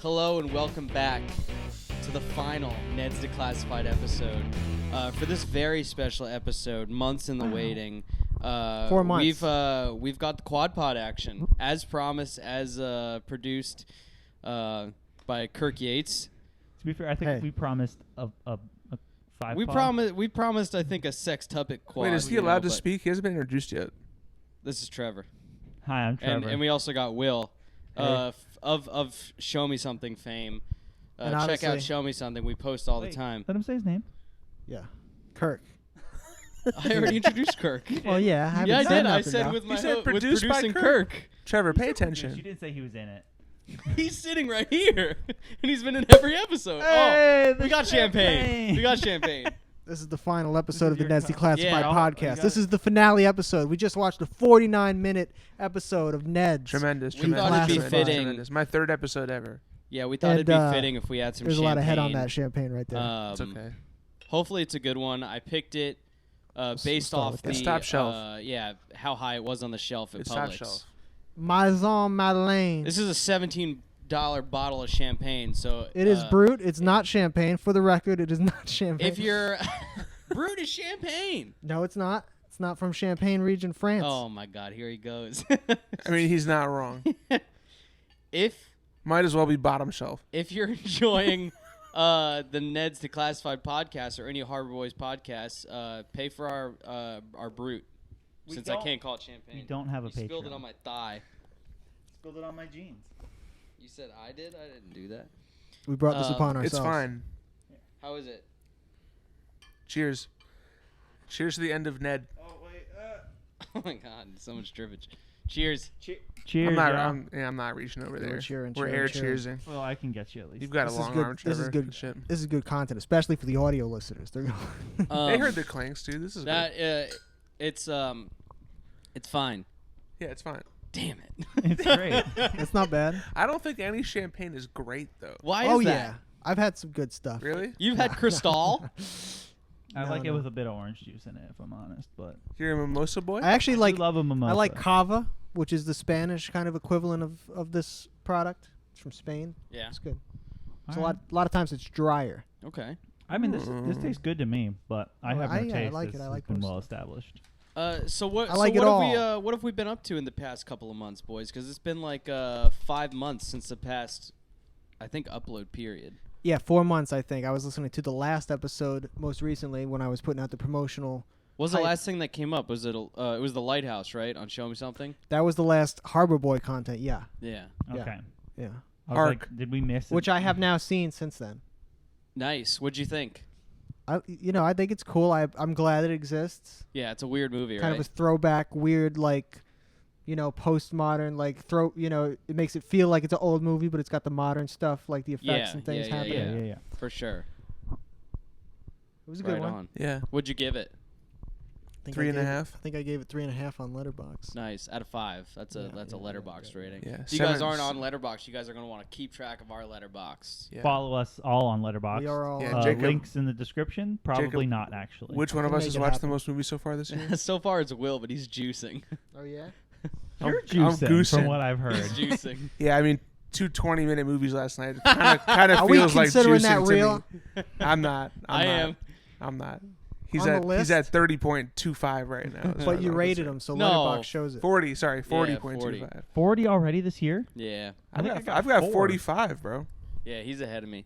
Hello and welcome back to the final Neds Declassified episode. For this very special episode, months in the waiting. 4 months. We've got the quad pod action, as promised, as produced by Kirk Yates. To be fair, I think we promised a 5 We pod. promised, I think, a sextuple quad. Wait, is he allowed to speak? He hasn't been introduced yet. This is Trevor. Hi, I'm Trevor. And we also got Will, Hey. of Show Me Something fame. And Check honestly- out Show Me Something. We post all the time. Let him say his name. Yeah. Kirk. I already introduced Kirk. Well, yeah. I haven't Yeah, I said did. I nothing said now. with my You said with produced by producing Kirk. Kirk. Trevor, pay You attention. didn't say he was in it. He's sitting right here, and he's been in every episode. Hey, we the got champagne. champagne. We got champagne. This is the final episode is of the your Neds cup. Declassified Yeah. Podcast. got This it. is the finale episode. We just watched a 49-minute episode of Neds. Tremendous. We thought it'd be tremendous, fitting. tremendous. My third episode ever. Yeah, we thought And, it'd be fitting if we had some There's champagne. a lot of head on that champagne right there. It's okay. Hopefully, it's a good one. I picked it based start off with the that. It's top shelf. Yeah, how high it was on the shelf at It's Publix. top shelf. Maison Madeleine. This is a $17 bottle of champagne. So It is brut. It's not champagne. For the record, it is not champagne. If you're brut is champagne. No, it's not. It's not from Champagne region, France. Oh my God, here he goes. I mean, he's not wrong. If Might as well be bottom shelf. If you're enjoying the Neds Declassified Podcast or any Harbor Boys podcasts, pay for our brute. We Since I don't- can't call it champagne. We don't have a You Patreon. spilled it on my thigh. Spilled it on my jeans. You said I did? I didn't do that. We brought this upon It's ourselves. fine. How is it? Cheers. Cheers to the end of Ned. Oh wait. Oh my God, so much drippage. Cheers. Cheers. I'm not. y'all. I'm not reaching over We're there. cheering, We're cheering, air cheering. cheersing. Well, I can get you at least. You've got This a is long good. arm, This is Trevor. good. Good shit. This is good content, especially for the audio listeners. They're going. They heard the clanks, dude. This is that. good. It's fine. Yeah, it's fine. Damn it. It's great. It's not bad. I don't think any champagne is great though. Why Oh is that? yeah, I've had some good stuff. Really? You've had Cristal. I No, like it no. with a bit of orange juice in it, if I'm honest. But You're a mimosa boy? I actually I like. love a mimosa. I like cava, which is the Spanish kind of equivalent of this product. It's from Spain. Yeah. It's good. It's All right. a lot of times it's drier. Okay. I mean, this tastes good to me, but I have no I taste. like it. This I has like been most well stuff. established. So what? I like so it what have all. what have we been up to in the past couple of months, boys? Because it's been like 5 months since the past, I think, upload period. Yeah, 4 months. I think I was listening to the last episode most recently when I was putting out the promotional. What was the Hype. last thing that came up? Was it? It was the Lighthouse, right? On Show Me Something. That was the last Harbor Boy content. Yeah, Yeah. Yeah. Okay. yeah. I was Arc. like, did we miss it? Which I have now seen since then. Nice. What'd you think? I think it's cool. I'm glad it exists. Yeah, it's a weird movie, Kind right? of a throwback, weird, like, postmodern, like it makes it feel like it's an old movie, but it's got the modern stuff, like the effects Yeah, and things yeah, happening. Yeah. For sure. It was a good Right one. on. Yeah. What'd you give it? I think 3.5. I think I gave it 3.5 on Letterboxd. Nice. Out of 5. That's a Yeah, that's a yeah, Letterboxd yeah, rating. Yeah. If you guys 7 aren't on Letterboxd, you guys are gonna want to keep track of our Letterboxd. Yeah. Follow us all on Letterboxd. We are all. Yeah, Jacob- links in the description. Probably Jacob, not actually. Which one of We'll us make has it watched happen. the most movies so far this year? So far, it's Will, but he's juicing. Oh yeah. You're I'm juicing, goosing. from what I've heard. he's juicing. Yeah, I mean, 2 20-minute movies last night. Kind of Are we feels like considering that juicing to real? me. I'm not. I am. I'm not. He's On the at list? 30.25 right now. as far But as you I'm rated concerned. him, so No. Letterboxd shows it. 40. Sorry, 40. 40.25. 40 already this year? Yeah. I think I got I've got 4. 45, bro. Yeah, he's ahead of me.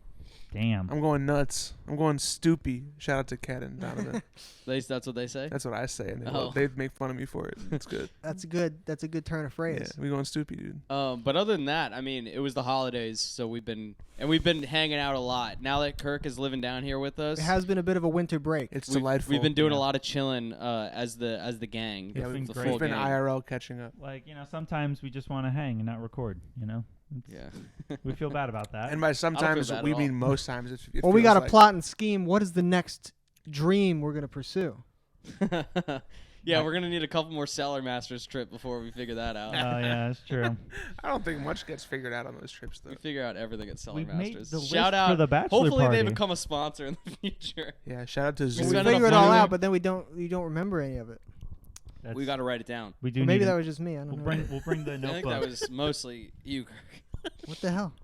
Damn. I'm going nuts. I'm going stoopy. Shout out to Kat and Donovan. At least that's what they say. That's what I say, and Oh. they make fun of me for it. It's good. That's a good turn of Yeah, phrase. we going stoopy, dude. But other than that, I mean, it was the holidays, so we've been hanging out a lot. Now that Kirk is living down here with us, It has been a bit of a winter break. It's we've, delightful. we've been doing Yeah. a lot of chilling as the gang. Yeah, the, been the great. full We've been gang. IRL catching up. Like, sometimes we just want to hang and not record, Yeah. We feel bad about that. And by sometimes bad at we all. mean most times. It Well, we feels got a like. plot and scheme. What is the next dream we're gonna pursue? Yeah, we're gonna need a couple more Cellar Masters trip before we figure that out. Oh, yeah, that's true. I don't think much gets figured out on those trips, though. We figure out everything at Cellar We've made Masters. the list Shout out for the bachelor Hopefully party. they become a sponsor in the future. Yeah, shout out to Well, Zoo. we spend figure enough it all money. out, but then we don't remember any of it. That's, We got to write it down. We do. Or maybe need that a- was just me. I don't know. We'll bring the I think notebook. that was mostly you, Kirk. What the hell?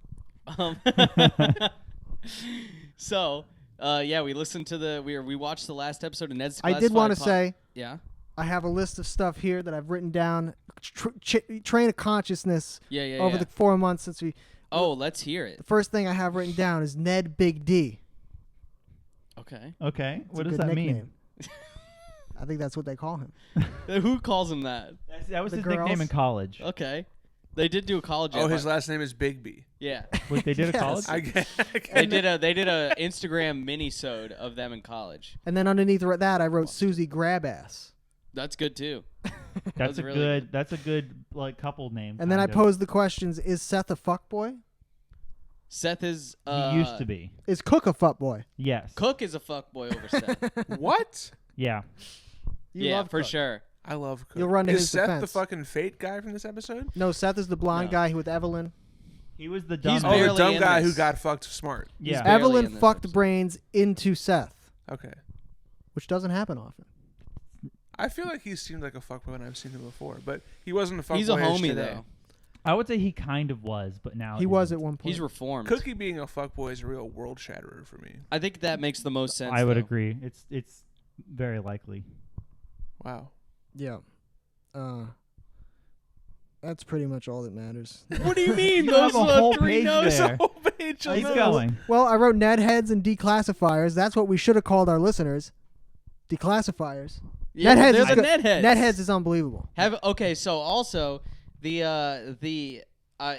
So, we listened to we watched the last episode of Ned's I Declassified. did want to say, yeah. I have a list of stuff here that I've written down. Train of consciousness over the 4 months since we. Oh, let's hear it. The first thing I have written down is Ned Big D. Okay. Okay. It's What a does good that nickname. mean? I think that's what they call him. Who calls him that? That was The his nickname girls? in college. Okay. They did do a college. Oh, his last name is Bigby. Yeah. Wait, they did a Yes. college? I get. They did a Instagram mini-sode of them in college. And then underneath that, I wrote Susie Grabass. That's good too. That's a really good. good. That's a good like couple name. And then I kind of. posed the questions: is Seth a fuckboy? Seth is. He used to be. Is Cook a fuckboy? Yes. Cook is a fuckboy over Seth. What? Yeah. You yeah, love for Cook. sure. I love Cook. You'll run to is his Seth the defense. fucking fate guy from this episode? No, Seth is the blonde No. guy with Evelyn. He was the dumb. He's Oh, the barely dumb in guy this. who got fucked smart. Yeah. barely Evelyn in this fucked episode. brains into Seth, Okay. which doesn't happen often. I feel like he seemed like a fuckboy when I've seen him before, but he wasn't a fuckboy. He's a homie today. though. I would say he kind of was, but now He was isn't. at one point. He's reformed. Cookie being a fuckboy is a real world shatterer for me. I think that makes the most sense. I would though. agree. It's very likely. Wow. Yeah. That's pretty much all that matters. What do you mean? You have Those a whole three page notes. there. Whole page of Keep notes. going. Well, I wrote Ned heads and declassifiers. That's what we should have called our listeners. Declassifiers. Yeah, Ned heads they're is the good. Ned heads. Ned heads is unbelievable. Okay, so also the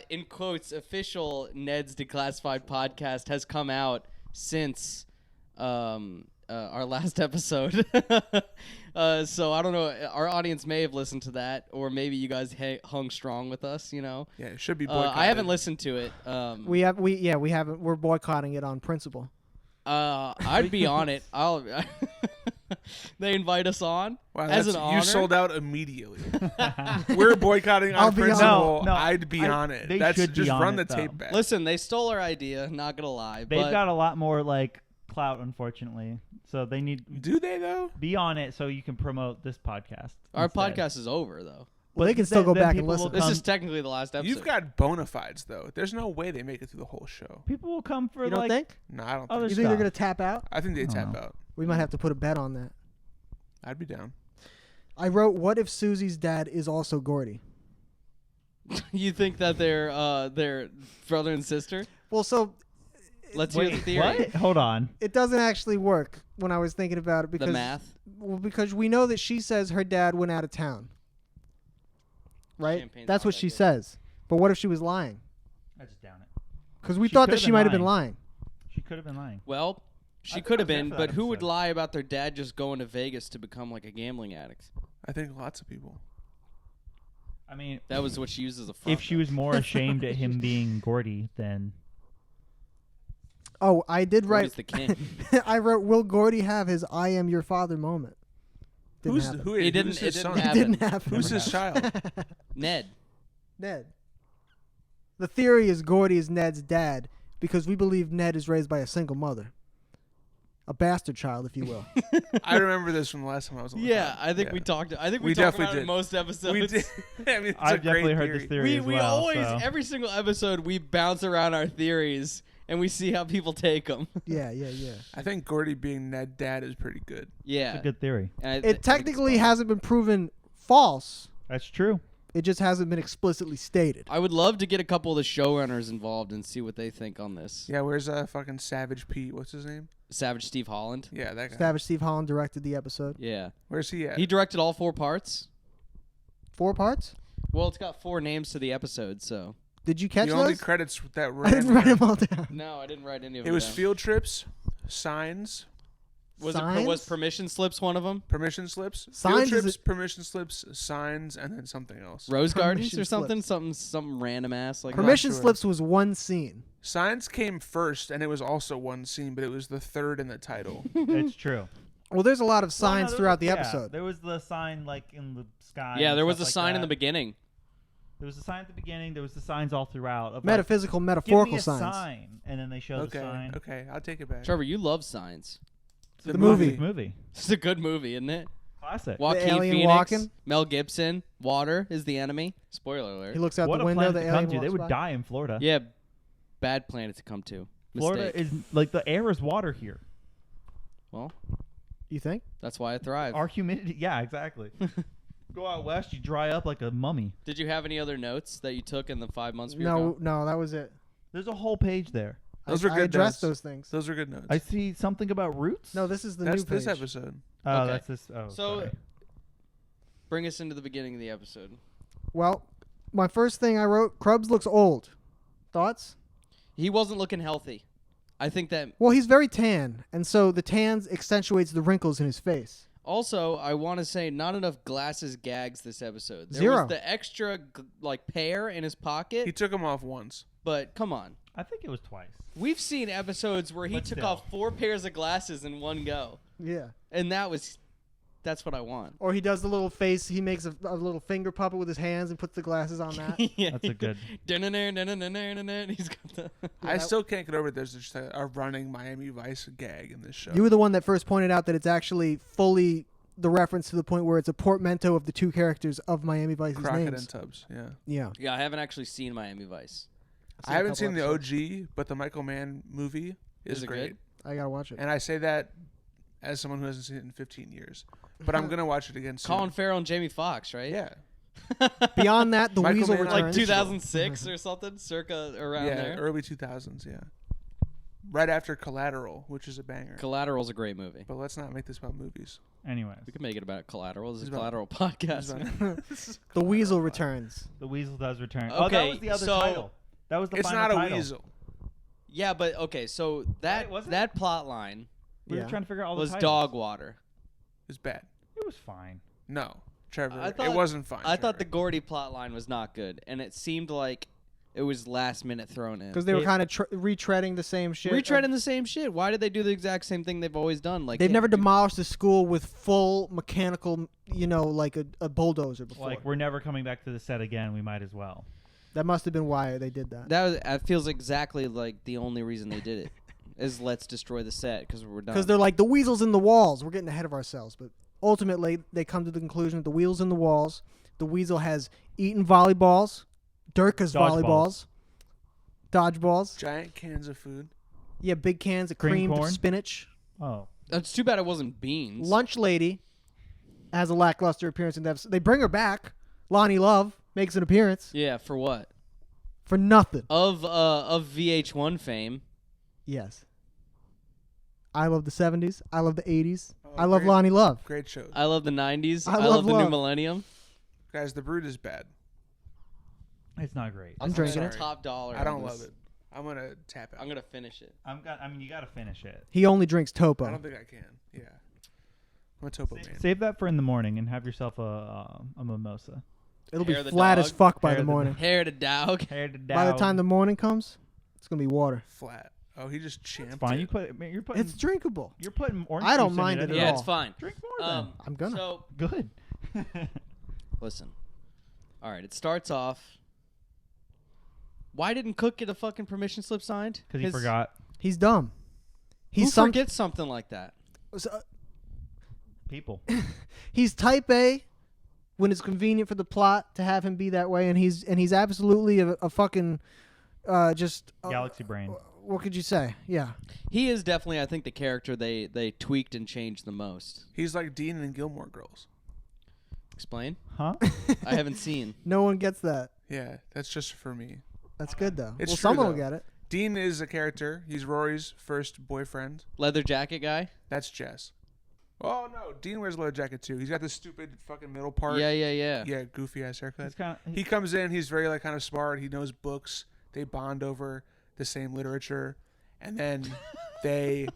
in quotes official Ned's Declassified podcast has come out since our last episode. So I don't know. Our audience may have listened to that, or maybe you guys hung strong with us. You know. Yeah, it should be boycotted. I haven't listened to it. We haven't. We're boycotting it on principle. I'd be on it. They invite us on Wow, as an that's- honor. you sold out immediately. We're boycotting I'll on be on it. principle. No, I'd be on it. they That's should be just on run it, the tape though. back. Listen, they stole our idea. Not gonna lie. They've but got a lot more like clout, unfortunately. So they need Do they though? be on it so you can promote this podcast. our instead. podcast is over though. Well, they can still go then back and people will listen. This come- is technically the last episode. You've got bona fides though. There's no way they make it through the whole show. People will come for You don't like think? No, I don't Other think. You think they're stuff. gonna tap out? I think they don't tap know. out. We might have to put a bet on that. I'd be down. I wrote, "What if Susie's dad is also Gordy?" You think that they're brother and sister? Well, so Let's hear the Wait, theory. what? Hold on. it doesn't actually work when I was thinking about it The because math. well, because we know that she says her dad went out of town. Right? Champagne's That's not what that she good. says. But what if she was lying? I just down it. Because we She thought that could've she been might have been lying. lying. She could have been lying. Well, I she think could I have was there been, for but that who would episode. lie about their dad just going to Vegas to become like a gambling addict? I think lots of people. I mean, That was what she used as a front. if she was more ashamed at him being Gordy, then Oh, I did Gordy's write. the king. I wrote, "Will Gordy have his 'I am your father' moment?" Didn't happen. Who? It Who's didn't- his it didn't son? It happen. didn't happen. Who's his child? Ned. Ned. The theory is Gordy is Ned's dad because we believe Ned is raised by a single mother. A bastard child, if you will. I remember this from the last time I was on. the Yeah, pod. I think Yeah. we talked. I think we, We talked definitely about it in did. most episodes. We did. I mean, it's I've a definitely great heard theory. this theory as We well. always so. every single episode we bounce around our theories and we see how people take them. yeah. I think Gordy being Ned dad is pretty good. Yeah, It's a good theory. And I It think it's technically fun. hasn't been proven false. That's true. It just hasn't been explicitly stated. I would love to get a couple of the showrunners involved and see what they think on this. Yeah, where's fucking Savage Pete? What's his name? Savage Steve Holland. Yeah, that guy. Savage Steve Holland directed the episode. Yeah, Where's he at? he directed all 4 parts. 4 parts? Well, it's got 4 names to the episode, so Did you catch the only those? credits that I ran. didn't write them all down. no, I didn't write any of It them. was down. field trips, signs, Was Signs? permission slips one of them? permission slips, Signs field is trips, permission slips, signs, and then something else. Rose Gardens Permission or something? Something random ass like Permission sure. slips was one scene. Signs came first, and it was also one scene, but it was the third in the title. It's true. Well, there's a lot of Well, signs no, throughout the yeah, episode. There was the sign like in the sky. Yeah, and there was a stuff like sign in the that. beginning. There was a sign at the beginning. There was the signs all throughout. Of, like, Metaphysical, give metaphorical me a signs. sign, and then they show the Okay, sign. okay, I'll take it back. Trevor, you love Signs. The movie. Movie. It's a good movie, isn't it? Classic. Joaquin alien Phoenix, walking? Mel Gibson, water is the enemy. Spoiler alert. He looks out What the a window. planet The to alien come to. They walks would by. die in Florida. Yeah, Bad planet to come to. Florida Mistake. is like the air is water here. Well, You think? that's why I thrive. Our humidity. Yeah, exactly. Go out west, you dry up like a mummy. Did you have any other notes that you took in the 5 months? we were No, gone? no, that was it. There's a whole page there. Those I, are I good addressed notes. those things. Those are good notes. I see something about roots. No, this is the That's new page. this episode. Oh, Okay. that's this. Oh, So, sorry. bring us into the beginning of the episode. Well, my first thing I wrote, Krubs looks old. Thoughts? He wasn't looking healthy. I think that. Well, he's very tan, and so the tan accentuates the wrinkles in his face. Also, I want to say not enough glasses gags this episode. There Zero. was the extra pair in his pocket, He took them off once. but come on. I think it was twice. We've seen episodes where he But took still. off 4 pairs of glasses in one go. Yeah. And that's what I want. Or he does the little face. He makes a little finger puppet with his hands and puts the glasses on that. Yeah. That's a good. He's got the. I still can't get over it. There's just a running Miami Vice gag in this show. You were the one that first pointed out that it's actually fully the reference to the point where it's a portmanteau of the two characters of Miami Vice's Crockett names. and Tubbs. Yeah. Yeah. Yeah, I haven't actually seen Miami Vice. I haven't seen the OG, but the Michael Mann movie Is is it great. good? I gotta watch it. And I say that as someone who hasn't seen it in 15 years. But I'm gonna watch it again soon. Colin Farrell and Jamie Foxx, right? Yeah. Beyond that, the Michael Weasel Mann, returns. Like 2006 or something, circa around Yeah. there. Early 2000s. Yeah. Right after Collateral, which is a banger. Collateral's a great movie. But let's not make this about movies. Anyways, We could make it about Collateral. This is It's a about- Collateral This is podcast. about- The Weasel returns. the Weasel does return. Oh, that Okay, was the other so- title. That was the It's final not a title. weasel. Yeah, but okay, so that was it? that plot line We Yeah. were trying to figure out all was the titles. dog water. It's bad. It was fine. No, Trevor. I thought- it wasn't fine. I thought the Trevor. Gordy plot line was not good, and it seemed like it was last minute thrown in. Because they were It- kind of retreading the same shit. Retreading the same shit. Why did they do the exact same thing they've always done? Like They've never do- demolished a school with full mechanical, like a bulldozer before. Like we're never coming back to the set again. We might as well. That must have been why they did that. That feels exactly like the only reason they did it is let's destroy the set because we're done. Because they're like, the weasel's in the walls. We're getting ahead of ourselves. But ultimately, they come to the conclusion that the wheel's in the walls. The weasel has eaten volleyballs, Durka's volleyballs, dodgeballs. Giant cans of food. Yeah, big cans of Cream creamed corn? spinach. Oh, That's too bad it wasn't beans. Lunch lady has a lackluster appearance in that. They bring her back. Lonnie Love makes an appearance Yeah, for what? for nothing. Of VH1 fame. Yes. I love the 70s. I love the 80s. Oh, I love great. Lonnie Love. Great show. I love the 90s. I I love love the new love. millennium. Guys, the Brood is bad. it's not great. I'm drinking sorry. it. Top dollar. I don't on love this. it. I'm gonna tap out. I'm gonna finish it. I mean, you got to finish it. He only drinks I Topo. don't think I can. Yeah. I'm a Topo man. Save that for in the morning and have yourself a mimosa. It'll be Hair of the flat as dog. fuck by Hair the of the morning. Hair to dog. Hair to By the time the morning comes, it's gonna be water. Flat. Oh, he just champed fine. it. You're putting It's drinkable. you're putting orange. I don't juice in mind it at anyway. Yeah, all. it's fine. Drink more then. I'm gonna. So Good. listen. All right, it starts off. Why didn't Cook get a fucking permission slip signed? Because he His- forgot He's dumb. Who He's some. forgets something like that? people. He's type A when it's convenient for the plot to have him be that way, and he's absolutely a fucking just Galaxy brain. What could you say? Yeah. He is definitely, I think, the character they tweaked and changed the most. He's like Dean in Gilmore Girls. Explain. Huh? I haven't seen. No one gets that. Yeah, that's just for me. That's good though. It's well, true, someone though. will get it. Dean is a character. He's Rory's first boyfriend. Leather jacket guy. That's Jess. Oh no, Dean wears a leather jacket too. He's got this stupid fucking middle part. Yeah. Yeah, goofy ass haircut. He's kind of. He comes in. He's very like kind of smart. He knows books. They bond over the same literature, and then they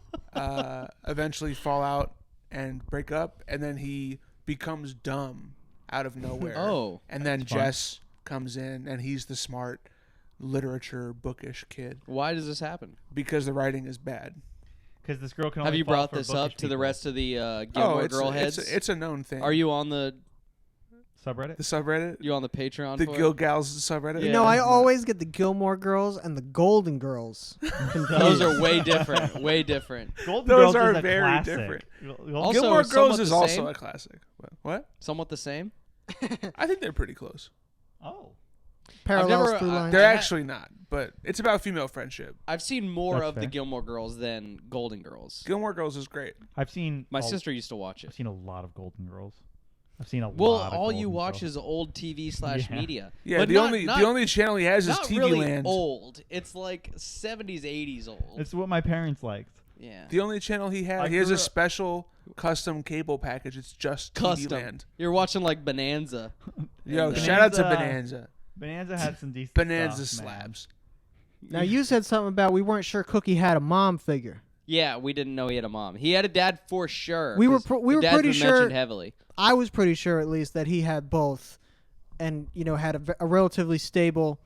eventually fall out and break up. And then he becomes dumb out of nowhere. Oh, and then that's fun. Jess comes in, and he's the smart literature bookish kid why does this happen? because the writing is bad. Because this girl can. Have only you fall brought for this bookish up to the people. rest of the Gilmore Girl heads? It's a known thing. Are you on the Subreddit? the subreddit? you on the Patreon? The for Gil it? Gals subreddit? You Yeah. know, I always get the Gilmore Girls and the Golden Girls. Those are way different. Way different. Golden Those Girls are is a very classic. different. Also, Gilmore Girls somewhat is the also same. a classic. What? Somewhat the same. I think they're pretty close. Oh. parallels never, through lines. They're actually not, but it's about female friendship. I've seen more That's of the fair. Gilmore Girls than Golden Girls. Gilmore Girls is great. I've seen My sister used to watch I've it. seen a lot of Golden Girls. I've seen a Well, lot. Of all you Golden watch Girls. is old TV / Yeah. media. Yeah, But the only channel he has is not TV really Land. old. It's like 70s, 80s old. It's what my parents liked. Yeah. The only channel he has, I he has grew a up- special custom cable package. It's just TV Custom. Land. You're watching like Bonanza. Yo, And, shout out to Bonanza. Bonanza. Bonanza had some decent Bonanza stuff, man. slabs. Now you said something about we weren't sure Cookie had a mom figure. Yeah, we didn't know he had a mom. He had a dad for sure. We were 'cause we the were dad's pretty been sure. mentioned heavily. I was pretty sure at least that he had both, and had a relatively stable,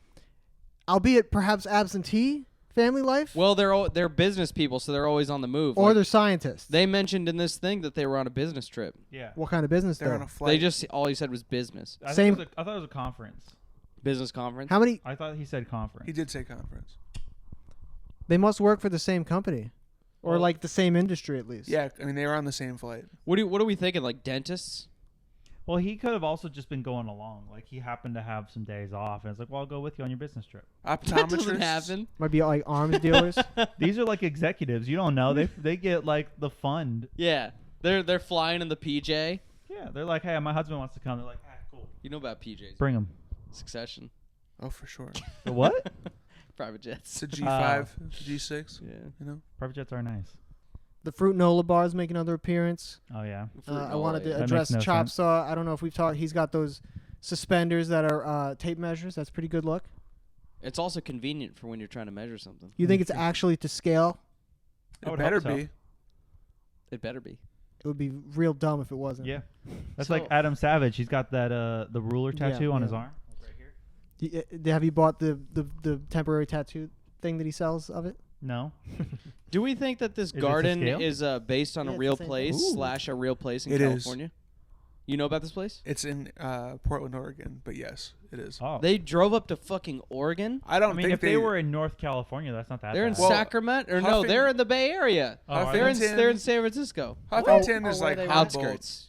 albeit perhaps absentee family life. Well, they're business people, so they're always on the move. or Like, they're scientists. they mentioned in this thing that they were on a business trip. Yeah. What kind of business They're though? on a flight. They just all he said was business, I Same- thought it was a conference. business conference. How many? I thought he said conference. He did say conference. They must work for the same company, or Well- like the same industry at least. Yeah, I mean they were on the same flight. What are we thinking? Like dentists? Well, he could have also just been going along. Like he happened to have some days off, and it's like, well, I'll go with you on your business trip. That doesn't Optometrists. happen. Might be like arms dealers. These are like executives. You don't know. They get like the fund. Yeah, they're flying in the PJ. Yeah, they're like, hey, my husband wants to come. They're like, ah, cool. You know about PJs? Bring him. Succession, Oh, for sure. The what? private jets. It's a G5, G6. Yeah. You know. Private jets are nice. The Fruit Nola bars make another appearance. Oh yeah. I wanted to That address makes no Chop sense. Saw. I don't know if we've talked. He's got those suspenders that are tape measures. That's pretty good look. It's also convenient for when you're trying to measure something. You think it's actually to scale? I It would better hope so. be. It better be. It would be real dumb if it wasn't. Yeah. That's So- like Adam Savage. He's got that the ruler Yeah, tattoo on yeah. his arm. Right here. Have you bought the temporary tattoo thing that he sells of it? No. Do we think that this it to garden scale? is based on Yeah, a it's real the same place thing. / a real place in It is. California? You know about this place? It's in Portland, Oregon, but yes, it is. Oh. They drove up to fucking Oregon. I don't I mean, think if they were in North California, that's not that They're in bad. Well, Sacramento, or no, Huffing- they're in the Bay Area. Oh, are They're in Huffington- they're in San Francisco. Huffington Oh, is where like they were? Humboldt. Outskirts.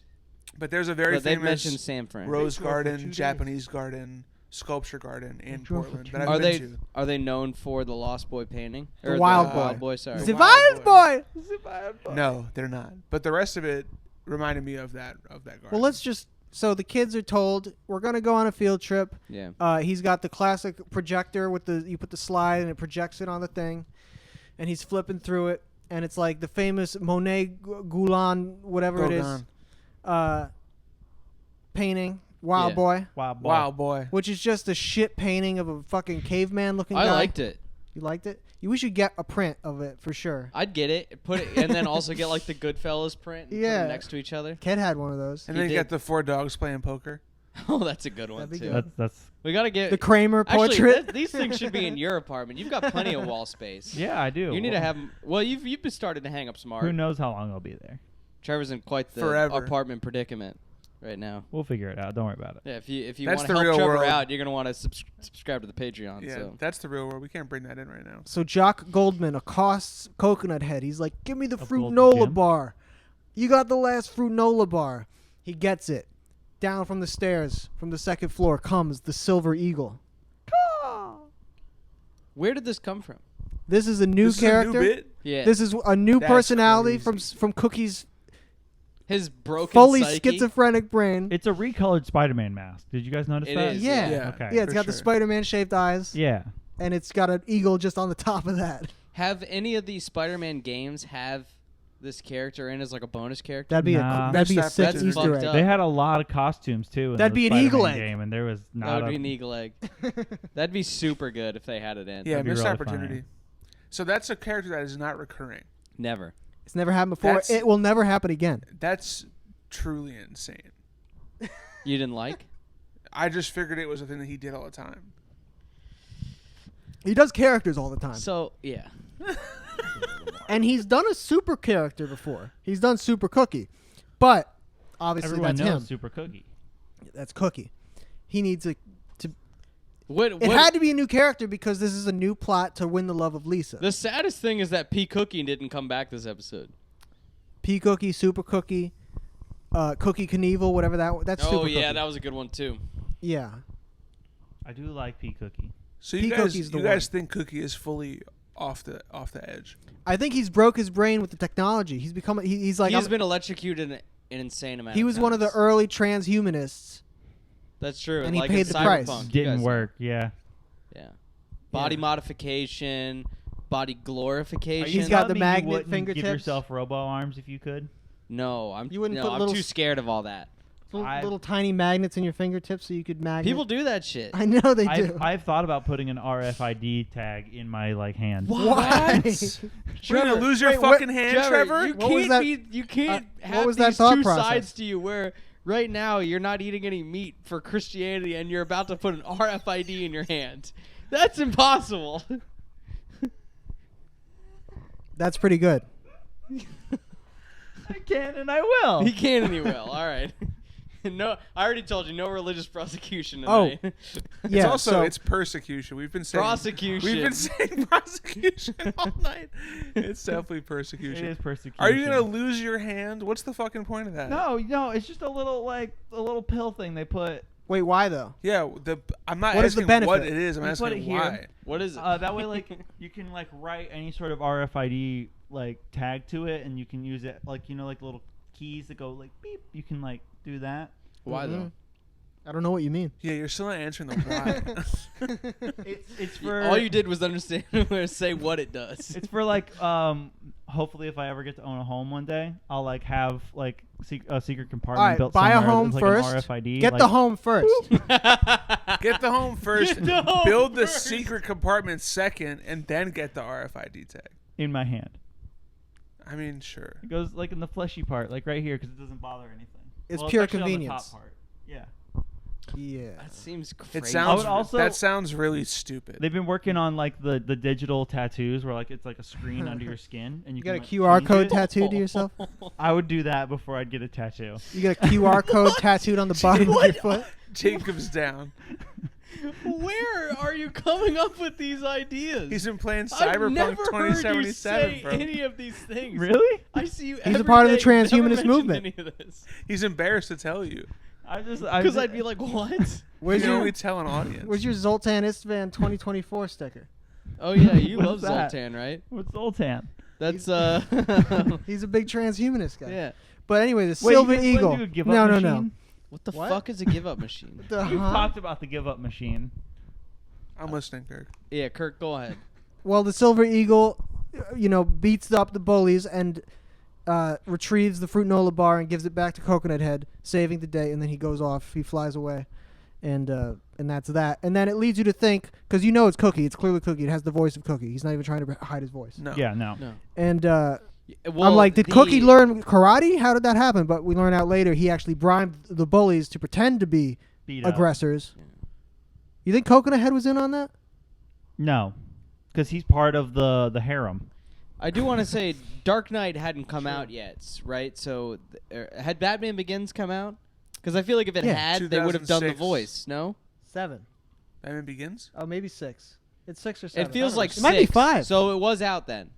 But there's a very But they famous mentioned San Fran. rose They drove for 2 garden, days. Japanese garden, sculpture garden in drove for Portland 2 that I've Are been they to. are they known for the Lost Boy painting? The Or Wild Wild Boy. Boy, sorry. The The Wild Wild Boy. No, they're not. But the rest of it reminded me of that garden. Well, let's just. So the kids are told we're gonna go on a field trip. Yeah. He's got the classic projector with you put the slide and it projects it on the thing, and he's flipping through it, and it's like the famous Monet Goulan, whatever it is, Gauguin. painting Wild Yeah. Boy, Wow. Boy. Wow, boy. which is just a shit painting of a fucking caveman looking I guy. liked it. You liked it? We should get a print of it for sure. I'd get it, put it, and then also get like the Goodfellas print. And put Yeah. them next to each other. Ked had one of those. And He then you did. got the 4 dogs playing poker. Oh, that's a good one That'd be too. good. That's We gotta get The Kramer Actually, portrait. these things should be in your apartment. You've got plenty of wall space. yeah, I do. You need to have. Well, you've been starting to hang up some art. Who knows how long I'll be there? Trevor's in quite the Forever. apartment predicament right now. We'll figure it out. Don't worry about it. Yeah, if you That's want the to help real Trevor world. out, you're gonna want to subscribe to the Patreon. Yeah, So that's the real world. We can't bring that in right now. So Jock Goldman accosts Coconut Head. He's like, "Give me the Of Fruit Gold's Nola Gym? bar. You got the last Fruit Nola bar." He gets it. Down from the stairs, from the second floor, comes the Silver Eagle. where did this come from? This is a new This is a character. new bit? Yeah, This is a new That's personality crazy. from Cookie's his broken fully psyche. schizophrenic brain. It's a recolored Spider-Man mask. Did you guys notice It that? is, Yeah. Yeah. Okay. Yeah, it's for got the sure. Spider-Man shaped eyes, Yeah. and it's got an eagle just on the top of that. Have any of these Spider-Man games have this character in as like a bonus character? That'd be Nah. a sick That's Easter fucked egg. up. They had a lot of costumes too. In That'd the be an eagle Spider-Man egg. game, and there was That not would be a an eagle egg. That'd be super good if they had it in. Yeah, That'd be missed really opportunity. funny. So that's a character that is not recurring. Never. It's never happened before. That's- It will never happen again. That's truly insane. You didn't like? I just figured it was a thing that he did all the time. He does characters all the time. So yeah. And he's done a super character before. He's done Super Cookie. But obviously Everyone that's knows him. Super Cookie. That's Cookie. He needs a What? It had to be a new character because this is a new plot to win the love of Lisa. The saddest thing is that P. Cookie didn't come back this episode. P Cookie, Super Cookie, Cookie Knievel, whatever that's Oh Super yeah, Cookie. that was a good one too. Yeah. I do like Pea Cookie. So Pea you Cookie's the guys think Cookie is fully off the edge? I think he's broke his brain with the technology. He's become. He's like. He's been electrocuted an insane amount. He was one of the early transhumanists. That's true. And he like paid in the price. Cyberpunk, you Didn't guys work. Yeah. know. Yeah. Body modification, body glorification. He's got the telling me you magnet wouldn't fingertips? Give yourself robo arms if you could. No, I'm. You wouldn't no, put I'm little too scared of all that. Little tiny magnets in your fingertips so you could magnet. People do that shit. I know they do. I've thought about putting an RFID tag in my hand. Why? You're gonna lose your wait, fucking hand, Trevor, you What was can't that- be. You can't what have was that these thought two process? sides to you. Where right now you're not eating any meat for Christianity, and you're about to put an RFID in your hand. That's impossible. That's pretty good. I can and I will. He can and he will. All right. No, I already told you, no religious prosecution Oh. tonight. Yeah. It's also so it's persecution. We've been saying Prosecution. We've been saying prosecution all night. It's definitely It persecution. is persecution. Are you gonna lose your hand? What's the fucking point of that? No, it's just a little pill thing they put. wait, why though? Yeah, I'm not What is the asking what benefit? it is. I'm You put asking it here. why. What is it? That way, you can write any sort of RFID tag to it, and you can use it like little keys that go beep. You can do that. Why though? Mhm. I don't know what you mean. Yeah, you're still not answering the why. It's for All you did was understand or say what it does. It's for hopefully if I ever get to own a home one day, I'll have a secret compartment All right, built buy a somewhere home that's, first. an RFID. Get the home first. Get the home first. Get the home build the first. secret compartment second, and then get the RFID tag. in my hand. I mean, sure. It goes in the fleshy part, right here, because it doesn't bother anything. It's Well, pure actually on the convenience. top part. Yeah. Yeah. That seems crazy. It sounds. also- that sounds really stupid. They've been working on the digital tattoos where it's a screen under your skin and you You got a can, QR change code it. tattooed to yourself? I would do that before I'd get a tattoo. You got a QR code tattooed on the bottom of your foot? Jacob's down. Where are you coming up with these ideas? He's been playing I've Cyberpunk never heard you 2077, say bro. any of these things. Really? I see you. He's a every part of the day. You've never transhumanist mentioned movement. Any of this. He's embarrassed to tell you. Because I'd be like, what? Where's You can your only tell an audience. Where's your Zoltan Istvan 2024 sticker? Oh yeah, you love What's that? Zoltan, right? What's Zoltan? That's He's a big transhumanist guy. yeah. But anyway, the Wait, Silver you guys wanna Eagle. do a give-up No. machine? What the What? fuck is a give up machine? The We've huh? talked about the give up machine. I'm listening, Kirk. Yeah, Kirk, go ahead. Well, the Silver Eagle, beats up the bullies and retrieves the Fruit Nola bar and gives it back to Coconut Head, saving the day. And then he goes off. He flies away, and that's that. And then it leads you to think, because it's Cookie. It's clearly Cookie. It has the voice of Cookie. He's not even trying to hide his voice. No. Yeah, no. No. And Well, I'm like, did Cookie learn karate? How did that happen? But we learn out later he actually bribed the bullies to pretend to be Beat up. aggressors. You think Coconut Head was in on that? No, because he's part of the harem. I do want to say Dark Knight hadn't come out yet, right? So had Batman Begins come out? Because I feel like if it Yeah. had, they would have done the 2006. voice. No, 7. Batman Begins? Oh, maybe 6. It's 6 or 7. it feels like it might be 6. 5. So it was out then.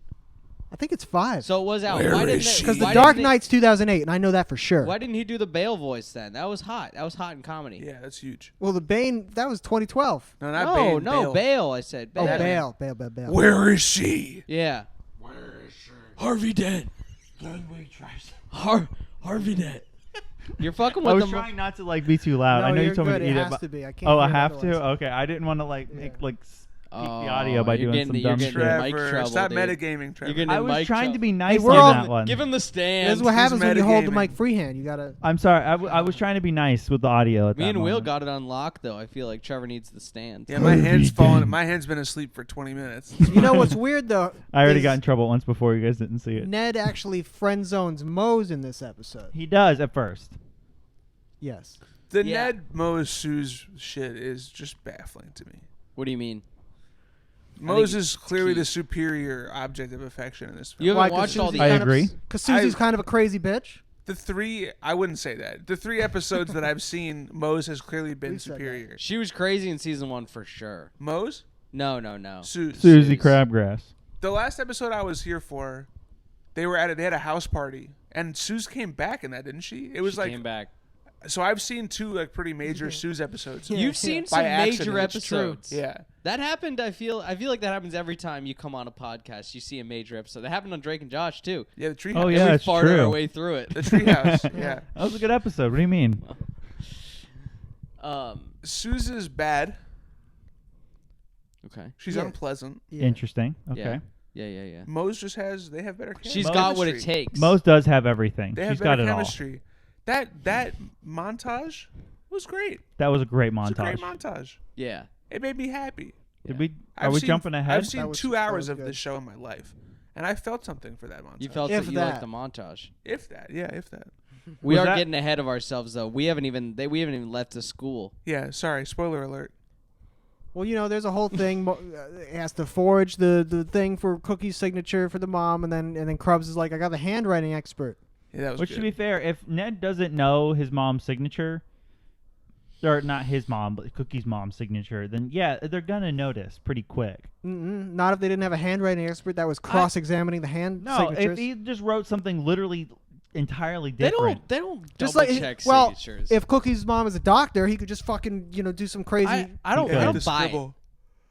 I think it's 5. So it was out. Where Why is didn't she? Because the why Dark didn't Knight's 2008, and I know that for sure. Why didn't he do the Bale voice then? That was hot. That was hot in comedy. Yeah, that's huge. Well, the Bane, that was 2012. No, not No, Bane. no, Bale. Bale. I said Oh, Bale. Bale. Where is she? Yeah. Where is she? Harvey dead. Harvey dead. You're fucking I with was them. trying not to be too loud. No, I know you you're told good. me to It eat has but to be. I can't oh, I hear it have to. otherwise. Okay, I didn't want to speak the audio by you're doing getting- some you're dumb getting shit. in mic Trevor, trouble, stop dude. metagaming, Trevor. You're getting I in was mic trying to trouble. be nice we're on all- that one. Give him the stand. This is what happens when you hold the metagaming. mic freehand. You gotta. I'm sorry. I was trying to be nice with the audio. At Me that and Will moment. got it unlocked though. I feel like Trevor needs the stand. Yeah, my hand's fallen. My hand's been asleep for 20 minutes. You know what's weird though? I already is got in trouble once before. You guys didn't see it. Ned actually friend zones Moze in this episode. He does at first. Yes. The Yeah. Ned Moze Sue's shit is just baffling to me. What do you mean? Moze is clearly key. the superior object of affection in this film. You haven't Why, 'cause watched all Susie's the. I kind of- agree. 'Cause Susie's I- kind of a crazy bitch. I wouldn't say that. The 3 episodes that I've seen, Moze has clearly been We've said that. superior. She was crazy in season 1 for sure. Moze? No. Suze. Susie Crabgrass. The last episode I was here for, they had a house party, and Suze came back in that, didn't she? It was She like came back. So I've seen 2 like pretty major Suze episodes. You've seen By some accident, major it's true. episodes. Yeah. That happened. I feel like that happens every time you come on a podcast. You see a major episode. That happened on Drake and Josh too. Yeah, the treehouse. Oh, And yeah, we it's farted true. our way through it. The treehouse. Yeah. That was a good episode. What do you mean? Suze is bad. Okay. She's Yeah. unpleasant. Yeah. Interesting. Okay. Yeah. Moze just has. They have better. She's Moze- got what it chemistry. takes. Moze does have everything. They have She's got better it chemistry. That montage was great. all. That was a great It was a montage. great montage. Yeah. It made me happy. Did we? Are I've we seen- jumping ahead? I've seen That was- 2 that hours was of good. this show in my life, and I felt something for that montage. You felt If that you that. liked the montage. If that, yeah, if that. We Was are that- getting ahead of ourselves though. We haven't even left the school. Yeah, sorry. Spoiler alert. Well, there's a whole thing. He has to forge the thing for Cookie's signature for the mom, and then Krubs is like, I got the handwriting expert. Yeah, that was Which, good. to be fair, if Ned doesn't know his mom's signature, or not his mom, but Cookie's mom's signature, then yeah, they're gonna notice pretty quick. Not if they didn't have a handwriting expert that was cross-examining the hand No, signatures. if he just wrote something literally entirely They different. don't Just double like check well, signatures. if Cookie's mom is a doctor, he could just fucking do some crazy. I don't Yeah. I the don't buy it. scribble.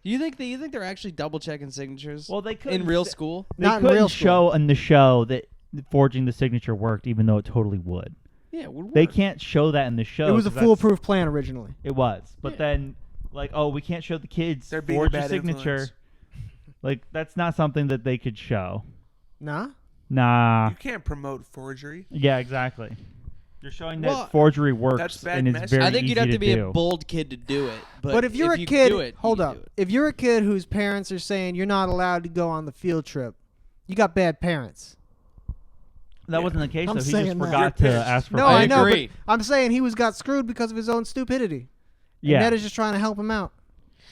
You think they're actually double checking signatures? Well, they could in real school. They Not in couldn't real show in the show that forging the signature worked, even though it totally would. Yeah, it would They work. can't show that in the show. It was a 'cause that's- foolproof plan originally. It was, but Yeah. then we can't show the kids They're being a forge your bad signature. influence. Like that's not something that they could show. Nah. Nah. You can't promote forgery. Yeah, exactly. You're showing that Well, forgery works that's bad and is messaging. very I think you'd have easy to be do. a bold kid to do it. But if you're a you kid, do it, hold you up. do it. If you're a kid whose parents are saying you're not allowed to go on the field trip, you got bad parents. That wasn't the case, I'm though. He saying just that. forgot You're to pissed. ask for No, I I know, agree. but I'm saying he got screwed because of his own stupidity. And Yeah, Ned is just trying to help him out.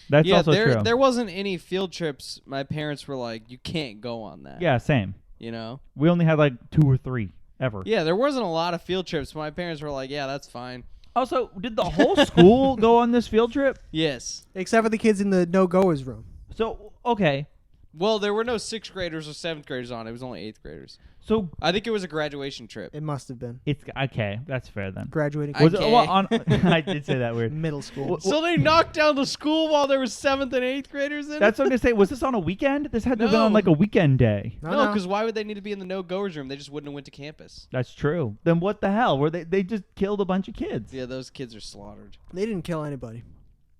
that's yeah, also true. there wasn't any field trips. My parents were like, you can't go on that. Yeah, same. You know? We only had like 2 or 3 ever. Yeah, there wasn't a lot of field trips. My parents were like, yeah, that's fine. Also, did the whole school go on this field trip? Yes. Except for the kids in the no-goers room. So, okay. Well, there were no 6th graders or 7th graders on it. It was only 8th graders. So, I think it was a graduation trip. It must have been. it's okay. That's fair then. Graduating I- Was it, Okay. well, I did say that weird. middle school. So they knocked down the school while there was 7th and 8th graders in That's it? what I'm going to say. Was this on a weekend? This had to have been No. on like a weekend day. No, because why would they need to be in the no-goers room? They just wouldn't have went to campus. That's true. Then what the hell? Were they just killed a bunch of kids? Yeah, those kids are slaughtered. They didn't kill anybody.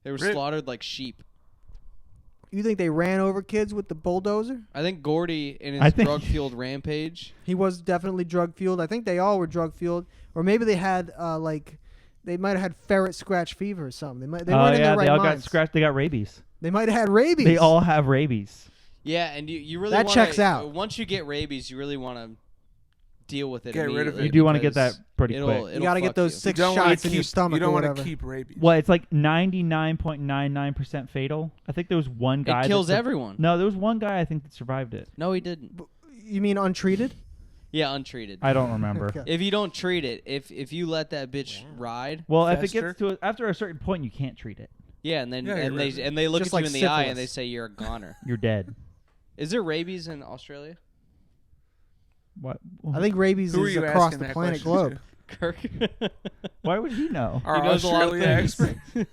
They were Rip. slaughtered like sheep. You think they ran over kids with the bulldozer? I think Gordy, in I his think- drug-fueled rampage, He was definitely drug-fueled. I think they all were drug-fueled. Or maybe they had, they might have had ferret scratch fever or something. They Oh weren't in yeah, their right they all minds. got scratched. They got rabies. They might have had rabies. They all have rabies. yeah, and you really That wanna, checks out. Once you get rabies, you really want to deal with it. Get rid of immediately it. You do want to get because that pretty it'll- quick. it'll You got to fuck get those you. 6 You don't wanna shots in your keep- stomach You don't or want whatever. to keep rabies. Well, it's like 99.99% fatal. I think there was one guy. It that kills sur- everyone. No, there was one guy I think that survived it. No, he didn't. You mean untreated? Yeah, untreated. I don't remember. Okay. If you don't treat it, if you let that bitch ride, Well, if it Fester? gets to after a certain point, you can't treat it. yeah, and then Yeah, and you're they right. and they look Just at you like in the eye and they syphilis. say you're a goner. You're dead. Is there rabies in Australia? What? I think rabies Who are is you across asking the that planet question globe. to? Kirk. Why would he know? Our He knows a lot of Australia things. expert.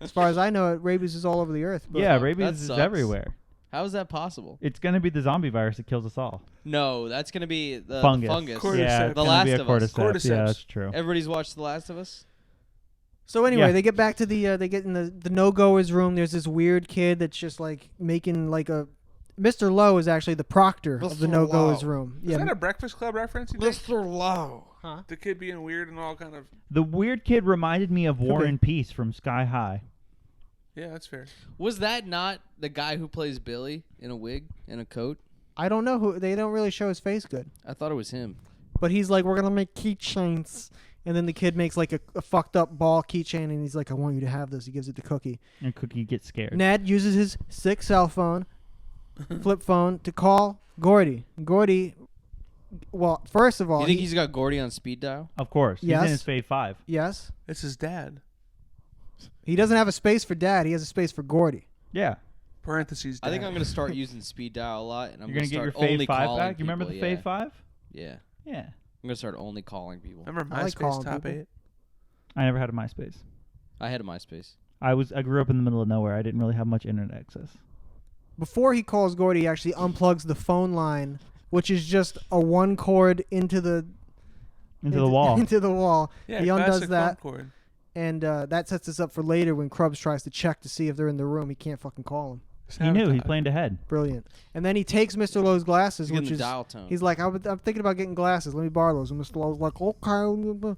As far as I know, rabies is all over the earth. But Yeah, that rabies is sucks. everywhere. How is that possible? It's gonna be the zombie virus that kills us all. No, that's gonna be the Fungus. fungus. Cordyceps. Yeah, The it's gonna Last be a of Us. cordyceps. Yeah, Cordyceps. that's true. Everybody's watched The Last of Us. So anyway, Yeah. they get back to the they get in the no-goers room. There's this weird kid that's just like making like a Mr. Lowe is actually the proctor of the Mr. no-goers Lowe. room. Is that a Breakfast Club reference? You think? Lowe. Huh? The kid being weird and all kind of. The weird kid reminded me of War be. and Peace from Sky High. Yeah, that's fair. Was that not the guy who plays Billy in a wig and a coat? I don't know who. They don't really show his face good. I thought it was him. But he's like, we're gonna make keychains, and then the kid makes like a fucked up ball keychain, and he's like, I want you to have this. He gives it to Cookie. And Cookie gets scared. Ned uses his sick cell phone, flip phone, to call Gordy. Gordy, well, first of all, You think he's got Gordy on speed dial? Of course. He's Yes. in his Fave 5. yes, It's his dad. he doesn't have a space for Dad. He has a space for Gordy. Yeah. Parentheses. Dad. I think I'm gonna start using speed dial a lot, and I'm You're going to get gonna your start only Fave 5 calling back? You remember people, the Fave 5? Yeah. Yeah. I'm gonna start only calling people. Remember I like MySpace calling Top people. 8? I never had a MySpace. I had a MySpace. I grew up in the middle of nowhere. I didn't really have much internet access. Before he calls Gordy, he actually unplugs the phone line, which is just a one cord into the wall. Into the wall. Yeah, he undoes classic that, phone cord. and that sets us up for later when Krubs tries to check to see if they're in the room. He can't fucking call them. He knew. He planned ahead. Brilliant. And then he takes Mr. Lowe's glasses, He's getting which the is dial tone. he's like, I'm thinking about getting glasses. Let me borrow those. And Mr. Lowe's like, okay.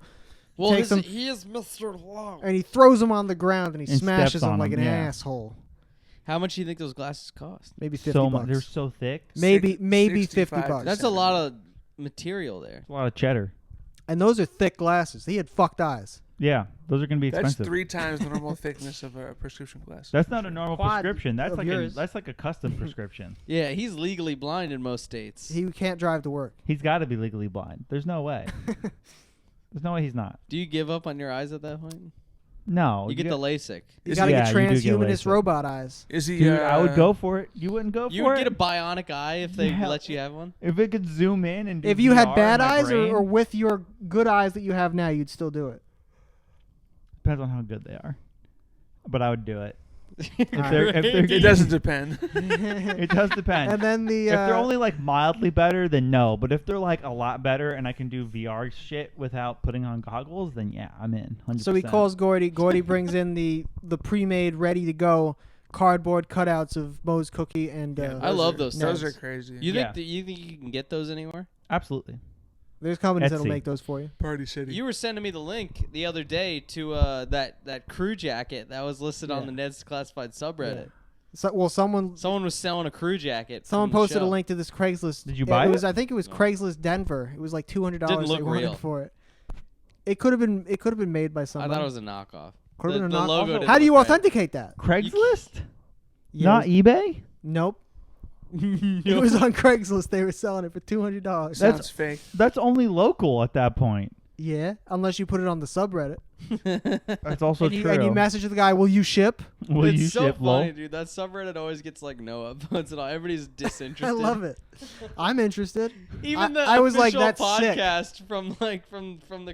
Well, takes him, he is Mr. Lowe. and he throws them on the ground and he And smashes steps them on like them, an yeah. asshole. How much do you think those glasses cost? Maybe 50 So bucks. much. They're so thick. Maybe 50 65 bucks. That's a lot of material there. It's a lot of cheddar. And those are thick glasses. He had fucked eyes. Yeah, those are going to be That's expensive. 3 times the normal thickness of a prescription glass. That's not a normal Quad prescription. That's of like yours. that's like a custom prescription. Yeah, he's legally blind in most states. He can't drive to work. He's got to be legally blind. There's no way. There's no way he's not. Do you give up on your eyes at that point? No. You get the LASIK. You Is gotta he- get Yeah, you do get transhumanist LASIK. robot eyes. Is he? Dude, I would go for it. You wouldn't go You for would it? get a bionic eye if they Yeah. let you have one? If it could zoom in and do If you had VR bad in my eyes brain, or with your good eyes that you have now, you'd still do it. depends on how good they are. But I would do it. If they're- It doesn't depend. It does depend. And then the if they're only like mildly better, then no. But if they're like a lot better and I can do VR shit without putting on goggles, then yeah, I'm in. 100%. so he calls Gordy. Gordy brings in the pre-made, ready to go cardboard cutouts of Moe's cookie and. I love those Those things. are crazy. You Yeah. think that you think you can get those anywhere? Absolutely. There's companies that'll Etsy. make those for you. Party City. You were sending me the link the other day to that crew jacket that was listed on Yeah. the Neds Declassified subreddit. So, someone Someone was selling a crew jacket. Someone from the posted a show. link to this Craigslist. Did you buy it? it? Was, I think it was No. Craigslist Denver. It was like $200 Didn't they look wanted real. for it. It could have been. It could have been made by I someone. thought it was a knockoff. Could have been a the knock- logo Also, didn't How do you look right. authenticate that? Craigslist? Yeah, Not it was- eBay? Nope. It was on Craigslist. They were selling it for $200. Sounds fake. That's only local at that point. Yeah, unless you put it on the subreddit. That's also and, true. and you message the guy, "Will you ship?" Will It's you so ship, funny, lol? dude. That subreddit always gets like no upvotes and all. Everybody's disinterested. I love it. I'm interested. Even the I was like, official "That's sick." podcast from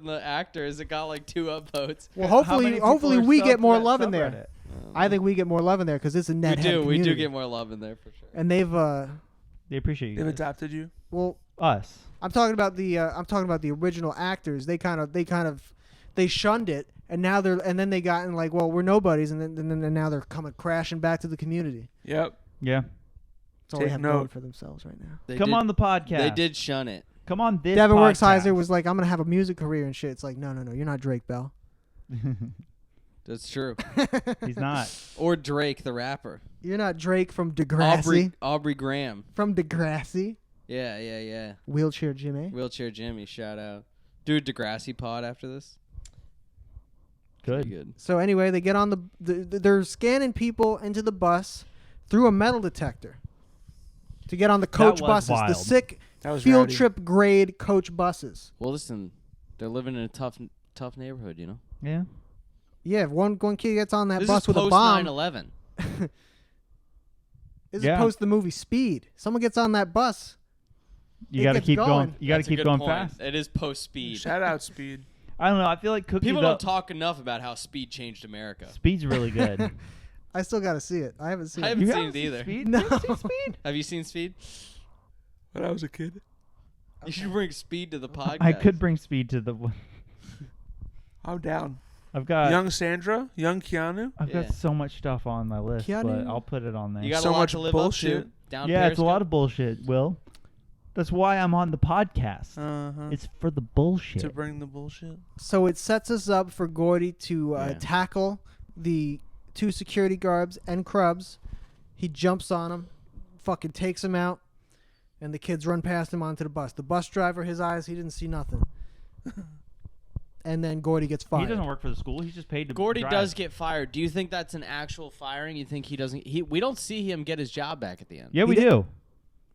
the actors, it got like 2 upvotes. Well, How many hopefully people are we subbed get to more that love in there. subreddit? I think we get more love in there because it's a net. We do get more love in there for sure. And they've They appreciate you They've guys. adopted you. well, Us. I'm talking about the original actors. They shunned it, and now then they got in like, well, we're nobodies, and then now they're coming crashing back to the community. Yep. Yeah. That's all they Take have note. going for themselves right now. They Come did- on the podcast. They did shun it. Come on this Devin podcast. Worksheiser was like, I'm gonna have a music career and shit. It's like, no, you're not Drake Bell. That's true. He's not. Or Drake, the rapper. You're not Drake from Degrassi. Aubrey Graham. From Degrassi. Yeah. Wheelchair Jimmy. Wheelchair Jimmy, shout out. Do a Degrassi pod after this. Good. Pretty good. So anyway, they get on they're scanning people into the bus through a metal detector to get on the coach was buses, the wild. sick That was field rowdy. trip grade coach buses. Well, listen, they're living in a tough neighborhood, you know. Yeah. Yeah, if one kid gets on that This bus is with a post bomb. 9/11. This Yeah. is post the movie Speed. Someone gets on that bus. You It got to gets keep going. going. You got to That's a keep good going point. fast. It is post Speed. Shout out Speed. I don't know. I feel like Cookie People the don't talk enough about how Speed changed America. Speed's really good. I still got to see it. I haven't seen I it. haven't You seen haven't it seen either. Speed? No. You haven't seen Speed? Have you seen Speed? When I was a kid. You should bring Speed to the podcast. I could bring Speed to the. I'm down. I've got. Young Sandra, young Keanu. I've Yeah. got so much stuff on my list, but Keanu. I'll put it on there. You got So a lot much to live bullshit. up to. Down Yeah, it's a lot Periscope. of bullshit, Will. That's why I'm on the podcast. Uh-huh. It's for the bullshit. To bring the bullshit. So it sets us up for Gordy to Yeah. tackle the 2 security guards and Krubs. He jumps on him, fucking takes him out, and the kids run past him onto the bus. The bus driver, his eyes, he didn't see nothing. And then Gordy gets fired. He doesn't work for the school. He's just paid to Gordy drive. does get fired. Do you think that's an actual firing? You think he doesn't? We don't see him get his job back at the end. Yeah, He we did- do.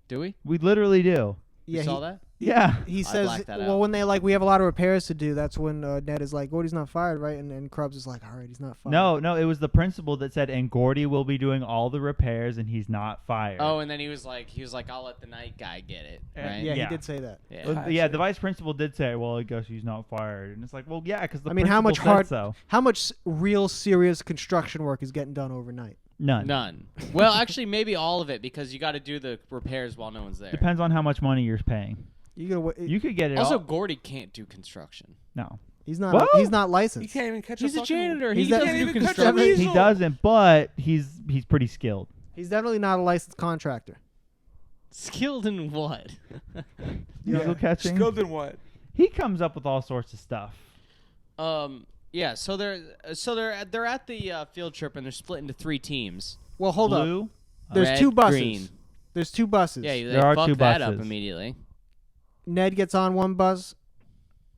Do we? We literally do. Yeah, you saw that? Yeah. he I says, blacked that well, out. when they we have a lot of repairs to do, that's when Ned is like, Gordy's not fired, right? And Krubs is like, all right, he's not fired. No, it was the principal that said, and Gordy will be doing all the repairs, and he's not fired. Oh, and then he was like, I'll let the night guy get it. Right? Yeah, Yeah. he did say that. Yeah. Yeah, the vice principal did say, well, I guess he's not fired. And it's like, well, yeah, because the I mean, how principal much said so. How much real serious construction work is getting done overnight? None. Well, actually, maybe all of it because you got to do the repairs while no one's there. Depends on how much money you're paying. You could get it Also, all. Gordy can't do construction. No. He's not. Whoa! He's not licensed. He can't even catch He's a fucking- janitor. He's He that- doesn't Can't do even catch a construction. weasel. He doesn't, but he's pretty skilled. He's definitely not a licensed contractor. Skilled in what? Weasel catching. Skilled in what? He comes up with all sorts of stuff. Yeah. So they're at the field trip and they're split into 3 teams. Well, hold up. Blue. There's Red, 2 buses. green. There's 2 buses. Yeah, they There are fucked 2 that up buses. immediately. Ned gets on one bus.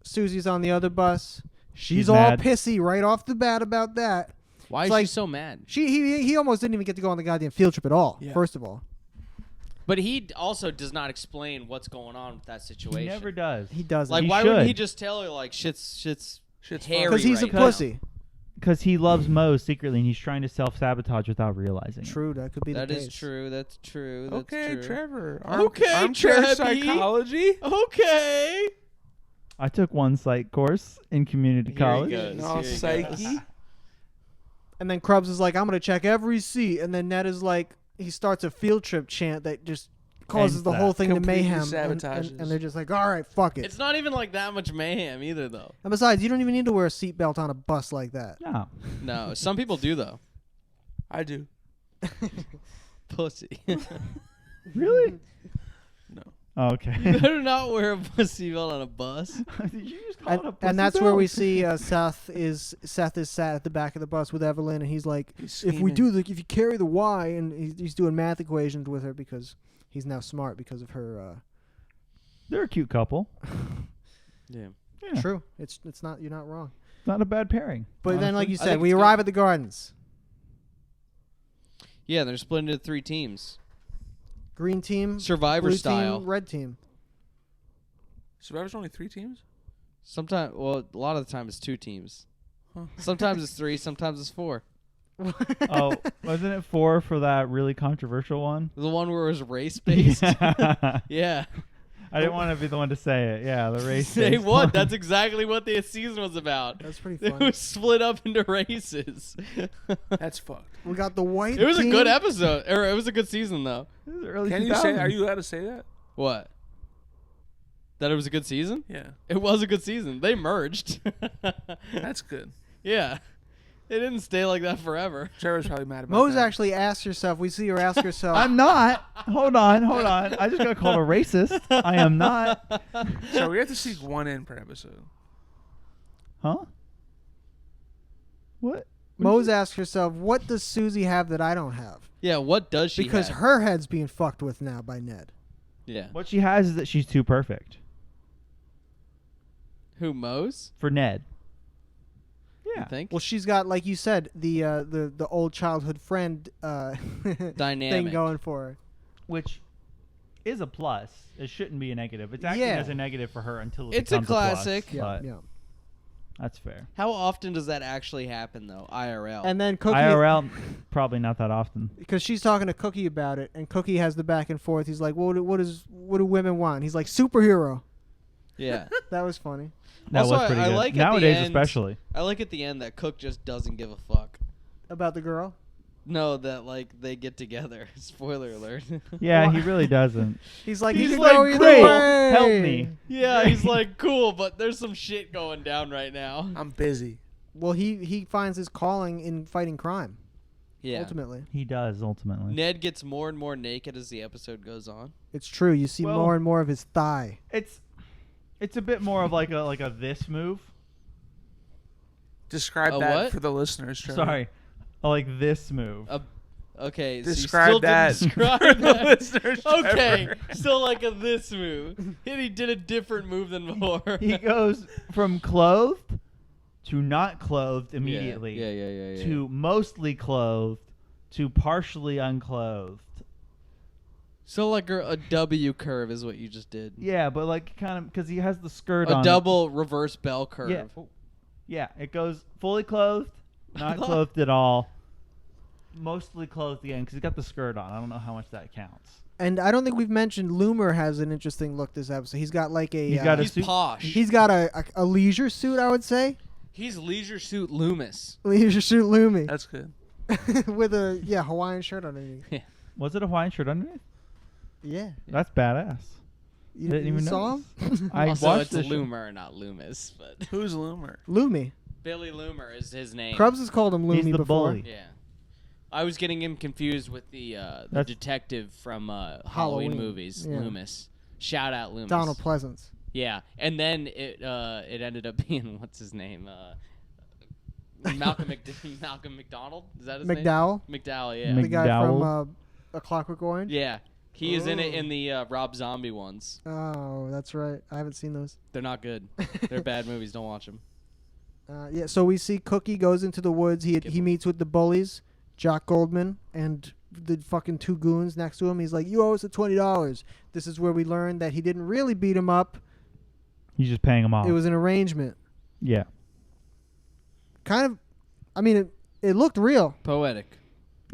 Susie's on the other bus. She's all mad. pissy right off the bat about that. Why It's is like- she so mad? He almost didn't even get to go on the goddamn field trip at all. Yeah. First of all, But he also does not explain what's going on with that situation. He never does. he doesn't. Like, He why wouldn't should. he just tell her like shit's Shit's hairy because he's right a now? pussy. Because he loves Moze secretly, and he's trying to self-sabotage without realizing it. True, that could be That the is case. true. That's true. That's Okay, true. Trevor. Okay, armchair Trebby. psychology. Okay. I took one psych course in community Here he college. goes. No Here he psyche. goes. And then Krubs is like, I'm gonna check every seat. And then Ned is like, he starts a field trip chant that just causes Ends the that. whole thing to Completely mayhem. sabotages. And they're just like, all right, fuck it. It's not even like that much mayhem either, though. And besides, you don't even need to wear a seatbelt on a bus like that. No. No, some people do though. I do. Pussy. Really? No. Oh, okay. You better not wear a seatbelt on a bus. Did you just call it a pussy And that's where we belt? see Seth is sat at the back of the bus with Evelyn, and he's like, He's if we scheming. if you carry the Y, and he's doing math equations with her because he's now smart because of her. They're a cute couple. Yeah. Yeah. True, it's not, you're not wrong. Not a bad pairing. But then, like you I said, think we it's arrive at the gardens. Yeah, they're split into 3 teams. Green team, Survivor blue style. team, red team. Survivor's only 3 teams? Sometimes, well, a lot of the time it's 2 teams. Huh. Sometimes it's 3, sometimes it's 4. Oh, wasn't it 4 for that really controversial one? The one where it was race based. Yeah. I didn't want to be the one to say it. Yeah, the race. Say what? That's exactly what the season was about. That's pretty It funny. was split up into races. That's fucked. We got the white. It was a team. good episode. Or it was a good season, though. This is early Can you say? 2000s. Are you allowed to say that? What? That it was a good season? Yeah. It was a good season. They merged. That's good. Yeah. It didn't stay like that forever. Trevor's probably mad about Moze that. actually asked herself. We see her ask herself. I'm not. Hold on. I just got called a racist. I am not. So we have to sneak 1 in per episode. Huh? What? Moze asked herself, "What does Susie have that I don't have?" Yeah, what does she Because have? her head's being fucked with now by Ned. Yeah. What she has is that she's too perfect Who, Moze? for Ned. You Yeah. think? Well, she's got, like you said, the old childhood friend Dynamic. thing going for her. Which is a plus. It shouldn't be a negative. It's acting Yeah. as a negative for her until it It's a becomes plus, classic. but Yeah. that's fair. How often does that actually happen, though, IRL? And then Cookie, IRL, probably not that often. because she's talking to Cookie about it, and Cookie has the back and forth. He's like, what do women want? He's like, superhero. Yeah. That was funny. That Also, was pretty I good. like at the Nowadays, end- especially. I like at the end that Cook just doesn't give a fuck. About the girl. No, that, like, they get together. Spoiler alert. Yeah, he really doesn't. He's like, He's he could like, go either "Great, way. help me." Yeah, he's like, cool, but there's some shit going down right now. I'm busy. Well, he finds his calling in fighting crime. Yeah. Ultimately, He does, ultimately. Ned gets more and more naked as the episode goes on. it's true. You see Well- more and more of his thigh. It's a bit more of like a this move. Describe A that what? for the listeners, Trevor. Sorry. Like this move. Okay, Describe so you still that didn't describe for the that. listeners, Okay, Trevor. still like a this move. And he did a different move than before. He goes from clothed to not clothed immediately Yeah. to mostly clothed to partially unclothed. So like a W curve is what you just did. Yeah, but like kind of because he has the skirt A on. double reverse bell curve. Yeah. Yeah, it goes fully clothed, not clothed at all, mostly clothed at the end because he's got the skirt on. I don't know how much that counts. And I don't think we've mentioned Loomer has an interesting look this episode. He's got like a. He's posh. He's got a leisure suit, I would say. He's leisure suit Loomis. Leisure suit Loomy. That's good. With a Hawaiian shirt underneath. Yeah. Was it a Hawaiian shirt underneath? Yeah. That's badass. You Didn't even saw know. him? I Also, watched it's the show. Loomer, not Loomis. But Who's Loomer? Loomy. Billy Loomer is his name. Krubs has called him Loomy He's the before. bully. Yeah. I was getting him confused with the That's- detective from Halloween Halloween. movies, Yeah. Loomis. Shout out Loomis. Donald Pleasance. Yeah, and then it ended up being what's his name? Malcolm McDonald. Is that his McDowell. name? McDowell. Yeah. The guy McDowell. from A Clockwork Orange. Yeah. He is in it Oh. in the Rob Zombie ones. Oh, that's right. I haven't seen those. They're not good. They're bad movies. Don't watch them. Yeah, so we see Cookie goes into the woods. He meets with the bullies, Jock Goldman, and the fucking two goons next to him. He's like, "You owe us $20." This is where we learn that he didn't really beat him up. He's just paying him off. It was an arrangement. Yeah. Kind of. I mean, it looked real. Poetic.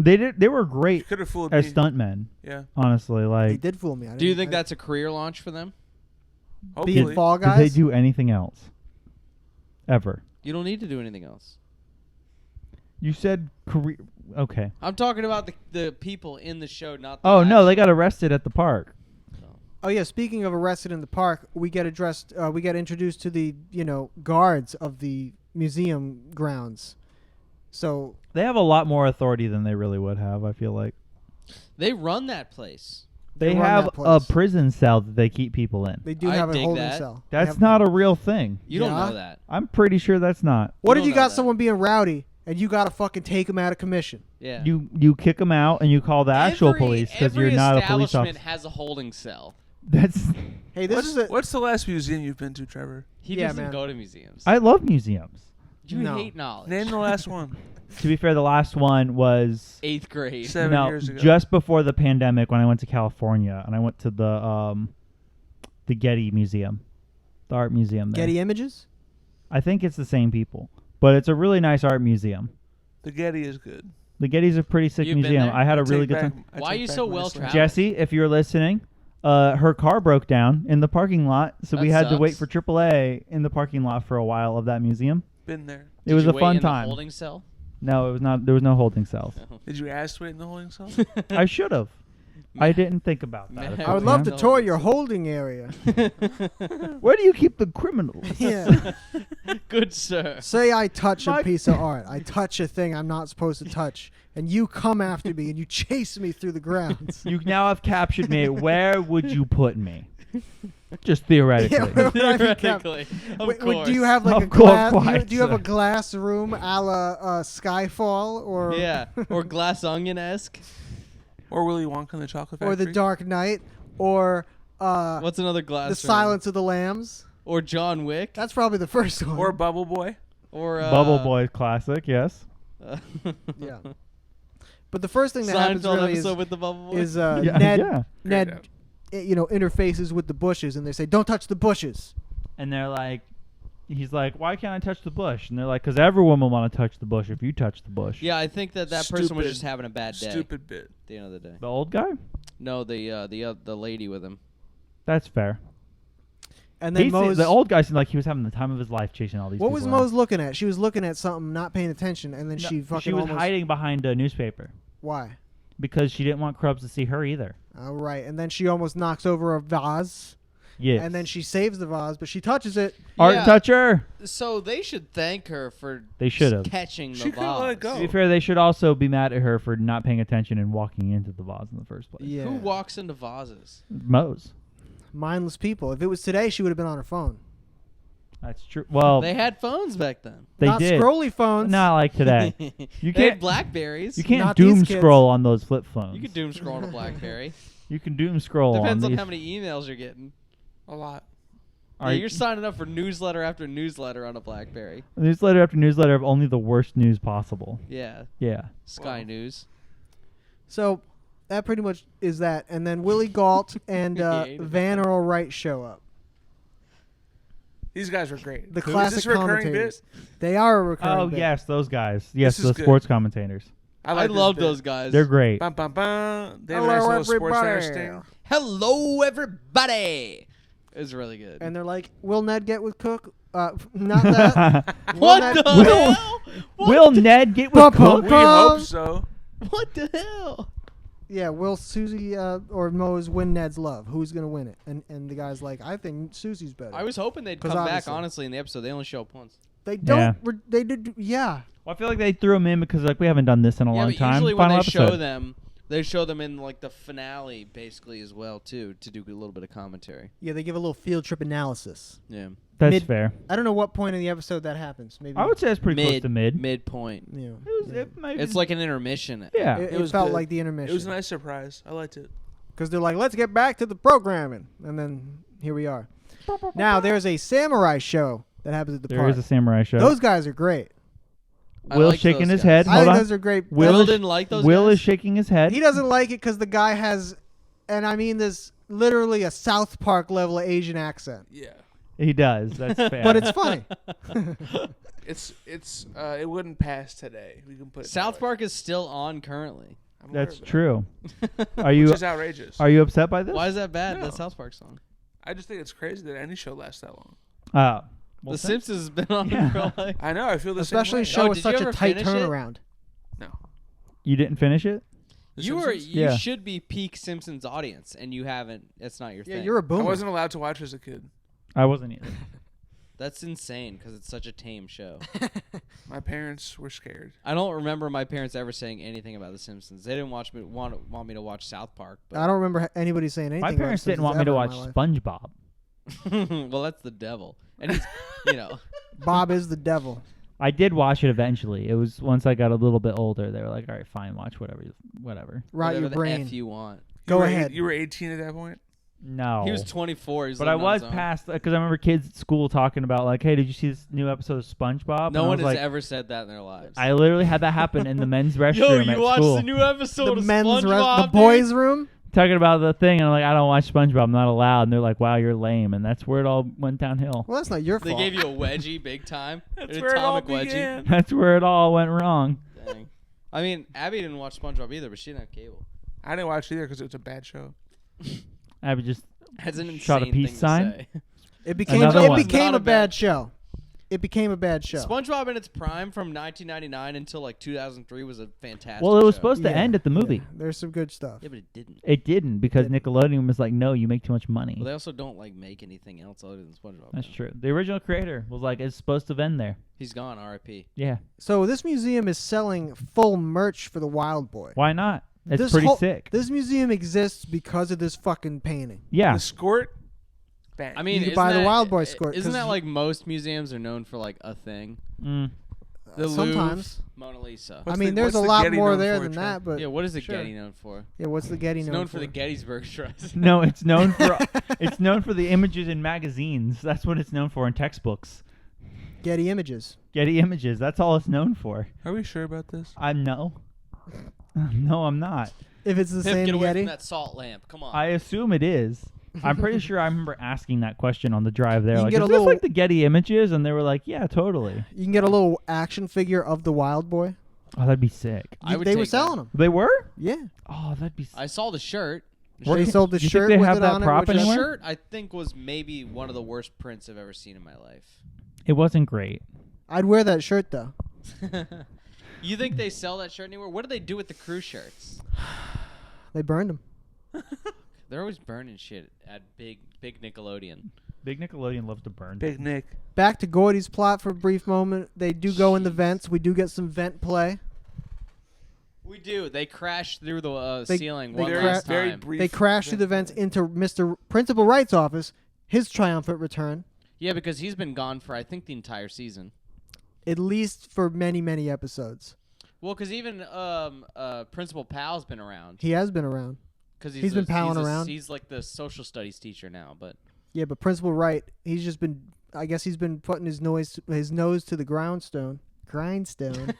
They were great Could have fooled as me. stuntmen. Yeah. Honestly, They like, did fool me. Do you think that's a career launch for them? being Hopefully. Fall did Guys? they do anything else? Ever? You don't need to do anything else. You said career. Okay. I'm talking about the people in the show, not the Oh no, they action. got arrested at the park. Oh yeah. Speaking of arrested in the park, we get addressed. We get introduced to the guards of the museum grounds. So They have a lot more authority than they really would have. I feel like They run that place. they run have that a place. prison cell that they keep people in. they do I have a dig holding that. cell. They That's have- not a real thing. You don't Yeah. know that. I'm pretty sure that's not. What You if you don't know got that. someone being rowdy and you gotta fucking take him out of commission? Yeah. You kick them out and you call the actual police because you're not a police establishment officer. has a holding cell. That's. Hey, this is a What's the last museum you've been to, Trevor? He Yeah, doesn't man. go to museums. I love museums. You No. hate knowledge. Name the last one. To be fair, the last one was 8th grade. 7 years ago. just before the pandemic when I went to California and I went to the Getty Museum, the art museum there. Getty Images. I think it's the same people, but it's a really nice art museum. The Getty is good. The Getty's a pretty sick You've been museum. there? I had a I really take good back- time. I Why are take you back so my well slam. traveled? Jesse, if you're listening, her car broke down in the parking lot, so we That had to wait sucks. for AAA in the parking lot for a while of that museum. Been there. It was Did a you wait fun in the time. holding cell? No, it was not. There was no holding cells. Did you ask to wait in the holding cell? I should have. I didn't think about that. Man, I would love to No. tour your holding area. Where do you keep the criminals? Yeah. Good sir. Say I touch a My- piece of art. I touch a thing I'm not supposed to touch, and you come after me and you chase me through the grounds. You now have captured me. Where would you put me? Just theoretically. Yeah, where would I be kept? Theoretically. Of Wait, course. do you have like Of a course, glass? quite, Do you have a sir. glass room a la Skyfall or Yeah. Or Glass Onion-esque. Or Willy Wonka and the Chocolate Factory? or The Dark Knight or What's another glass The room? Silence of the Lambs? Or John Wick. That's probably the first one. Or Bubble Boy? Or Bubble Boy classic, yes. Yeah. But the first thing that happens Seinfeld really episode with the Bubble Boy. is Yeah, Ned yeah. Ned Great interfaces with the bushes and they say don't touch the bushes. And they're like, he's like, why can't I touch the bush? And they're like, because everyone will want to touch the bush if you touch the bush. Yeah, I think that person was Stupid. just having a bad day. Stupid bit. At the end of the day. The old guy? No, the lady with him. That's fair. And then Moze, The old guy seemed like he was having the time of his life chasing all these what people was around. Moze looking at? She was looking at something, not paying attention, and then No, she fucking she was almost hiding behind a newspaper Why? because she didn't want Krubs to see her either. All right, and then she almost knocks over a vase, Yes. and then she saves the vase, but she touches it. Art Yeah. toucher. So they should thank her for They should have. catching the She could've let it vase. go. To be fair, they should also be mad at her for not paying attention and walking into the vase in the first place. Yeah, Who walks into vases? Moze. mindless people. If it was today, she would have been on her phone. That's true. Well, They had phones back then. they Not did. scrolly phones. Not like today. You They had can't. Blackberries. You can't Not doom these kids. scroll on those flip phones. You could doom scroll on a Blackberry. You can doom scroll Depends on on these. how many emails you're getting. A lot. Yeah, you're signing up for newsletter after newsletter on a Blackberry. Newsletter after newsletter of only the worst news possible. Yeah. Yeah. Sky Wow. News. So that pretty much is that. And then Willie Galt and hated Van Earl Wright show up. These guys are great. The Is classic this a recurring commentators. bit? They are a recurring Oh bit. yes, those guys. Yes, This is the good. sports commentators. I like this love bit. those guys. They're great. Bum, bum, bum. They have a Hello, nice little sports center everybody. sting. Hello, everybody. It was really good. And they're like, will Ned get with Cook? Not that. what Ned- the Will- hell? What Will the- Ned get Bum, with bum, Cook? We hope so. What the hell? Yeah, will Susie or Moze win Ned's love? Who's going to win it? And the guy's like, I think Susie's better. I was hoping they'd 'Cause come back, obviously- honestly, in the episode. They only show up once. They don't. Yeah. They did. Yeah. Well, I feel like they threw him in because like we haven't done this in a Yeah, long but time. usually when Final they show episode. them, they show them in like the finale, basically, as well, too, to do a little bit of commentary. Yeah, they give a little field trip analysis. Yeah. That's mid- fair. I don't know what point in the episode that happens. Maybe I would say that's pretty close to mid. Midpoint. Yeah. It's like an intermission. Yeah. It, It was felt good. like the It intermission. was a nice surprise. I liked it. Because they're like, let's get back to the programming. And then here we are. Now, there's a samurai show that happens at the There park. is a samurai show. Those guys are great. I Will like shaking those his guys. head. I Hold think on. those are great. Will Will is- didn't like those Will guys? is shaking his head. He doesn't like it because the guy has, and I mean this literally a South Park level Asian accent. Yeah. He does. That's fair. But it's funny. It wouldn't pass today. We can put it South that way. Park is still on currently. I'm aware That's of that. true. Are Which you is outrageous. are you upset by this? Why is that bad? No. That South Park song. I just think it's crazy that any show lasts that long. Well, The since- Simpsons has been on Yeah. for like. I know. I feel the Especially a same show Oh, with did you such a ever tight finish it? turnaround. way. No. You didn't finish it? The You Simpsons? Yeah. should be peak Simpsons audience, and you haven't. That's not your Yeah, thing. you're a I boomer. wasn't allowed to watch as a kid. I wasn't either. That's insane because it's such a tame show. My parents were scared. I don't remember my parents ever saying anything about The Simpsons. They didn't want me to watch South Park. But I don't remember anybody saying anything. My about parents didn't Simpsons want me to ever in watch my life. SpongeBob. well, that's the devil, and he's Bob is the devil. I did watch it eventually. It was once I got a little bit older. They were like, "All right, fine, watch whatever." Right, whatever your the brain. F you want. Go You were ahead. You were 18 at that point? No, He was 24. He was but I living on was his own. past because I remember kids at school talking about like, "Hey, did you see this new episode of SpongeBob?" No And I one was has like, ever said that in their lives. I literally had that happen in the men's restroom Yo, at you watched school. the new episode The of men's SpongeBob, the boys' room. Talking about the thing, and I'm like, I don't watch SpongeBob. I'm not allowed. And they're like, Wow, you're lame. And that's where it all went downhill. Well, that's not your They fault. gave you a wedgie big time. That's An where it all atomic wedgie. began. That's where it all went wrong. Dang. I mean, Abby didn't watch SpongeBob either, but she didn't have cable. I didn't watch either because it was a bad show. Abby just That's an insane Shot a peace thing to sign? say. It became Another one. became Not a a bad bad- show. It became a bad show. SpongeBob in its prime from 1999 until like 2003 was a fantastic well, it was show. supposed to Yeah, end at the movie. yeah, there's some good stuff. Yeah, but it didn't. It didn't because Nickelodeon was like, No, you make too much money. Well, they also don't like make anything else other than SpongeBob. That's now. true. The original creator was like, It's supposed to end there. He's gone, R.I.P. Yeah. So this museum is selling full merch for the Wild Boy. Why not? It's This pretty whole- sick. This museum exists because of this fucking painting. Yeah. The Squirt, bang. I mean, You could isn't buy the that- Wild Boy squirt, Isn't 'cause that you- like most museums are known for like a thing? Mm. The sometimes. Louvre, Mona Lisa. I What's mean, the- there's what's a the lot Getty more known there for, than Trev? that, but Yeah, what is the sure. Getty known for? Yeah, what's the Getty It's known known for the for? Gettysburg Address. No, it's known for it's known for the images in magazines. That's what it's known for in textbooks. Getty Images. Getty Images. That's all it's known for. Are we sure about this? I'm no. No, I'm not. If it's the Pip, same get away Getty. from that salt lamp. Come on. I assume it is. I'm pretty sure I remember asking that question on the drive there. You can Like, get is a this little- like the Getty Images? And they were like, yeah, totally. You can get a little action figure of the Wild Boy. Oh, that'd be sick. I would They were take selling that. them. They were? Yeah. Oh, that'd be I saw the shirt. They sold the you think shirt they with have it that on prop it. Which The is- anywhere? shirt, I think, was maybe one of the worst prints I've ever seen in my life. It wasn't great. I'd wear that shirt though. You think they sell that shirt anywhere? What do they do with the crew shirts? They burned them. They're always burning shit at big Nickelodeon. Big Nickelodeon loves to burn. Big Nick. Back to Gordy's plot for a brief moment. They do go in the vents. We do get some vent play. We do. They crash through the They- ceiling they one cra- last very time. brief. They crash through the vents into Mr. Principal Wright's office. His triumphant return, Yeah, because he's been gone for, I think, the entire season. at least for many, many episodes. Well, because even Principal Pal's been around. He has been around. Because He's been palling around. He's like the social studies teacher now, but Yeah, but Principal Wright, he's just been. I guess he's been putting his nose to the grindstone. grindstone.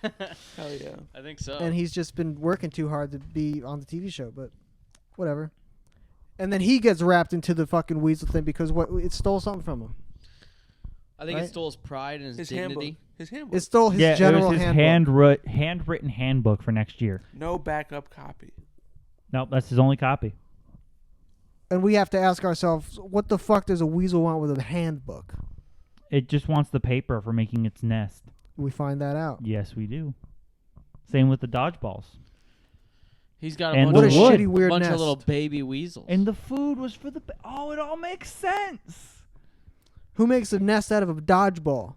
Hell yeah. I think so. And he's just been working too hard to be on the TV show, but whatever. And then he gets wrapped into the fucking Weasel thing because it stole something from him. I think right? it stole his pride and his Handbook. dignity. His handbook. It stole his Yeah, general it was his handbook. handwritten handbook for next year. No backup copy. Nope, that's his only copy. And we have to ask ourselves, what the fuck does a weasel want with a handbook? It just wants the paper for making its nest. We find that out. Yes, we do. Same with the dodgeballs. He's got And a What a bunch, the wood. shitty weird bunch nest. of little baby weasels. And the food was for the... Oh, it all makes sense. Who makes a nest out of a dodgeball?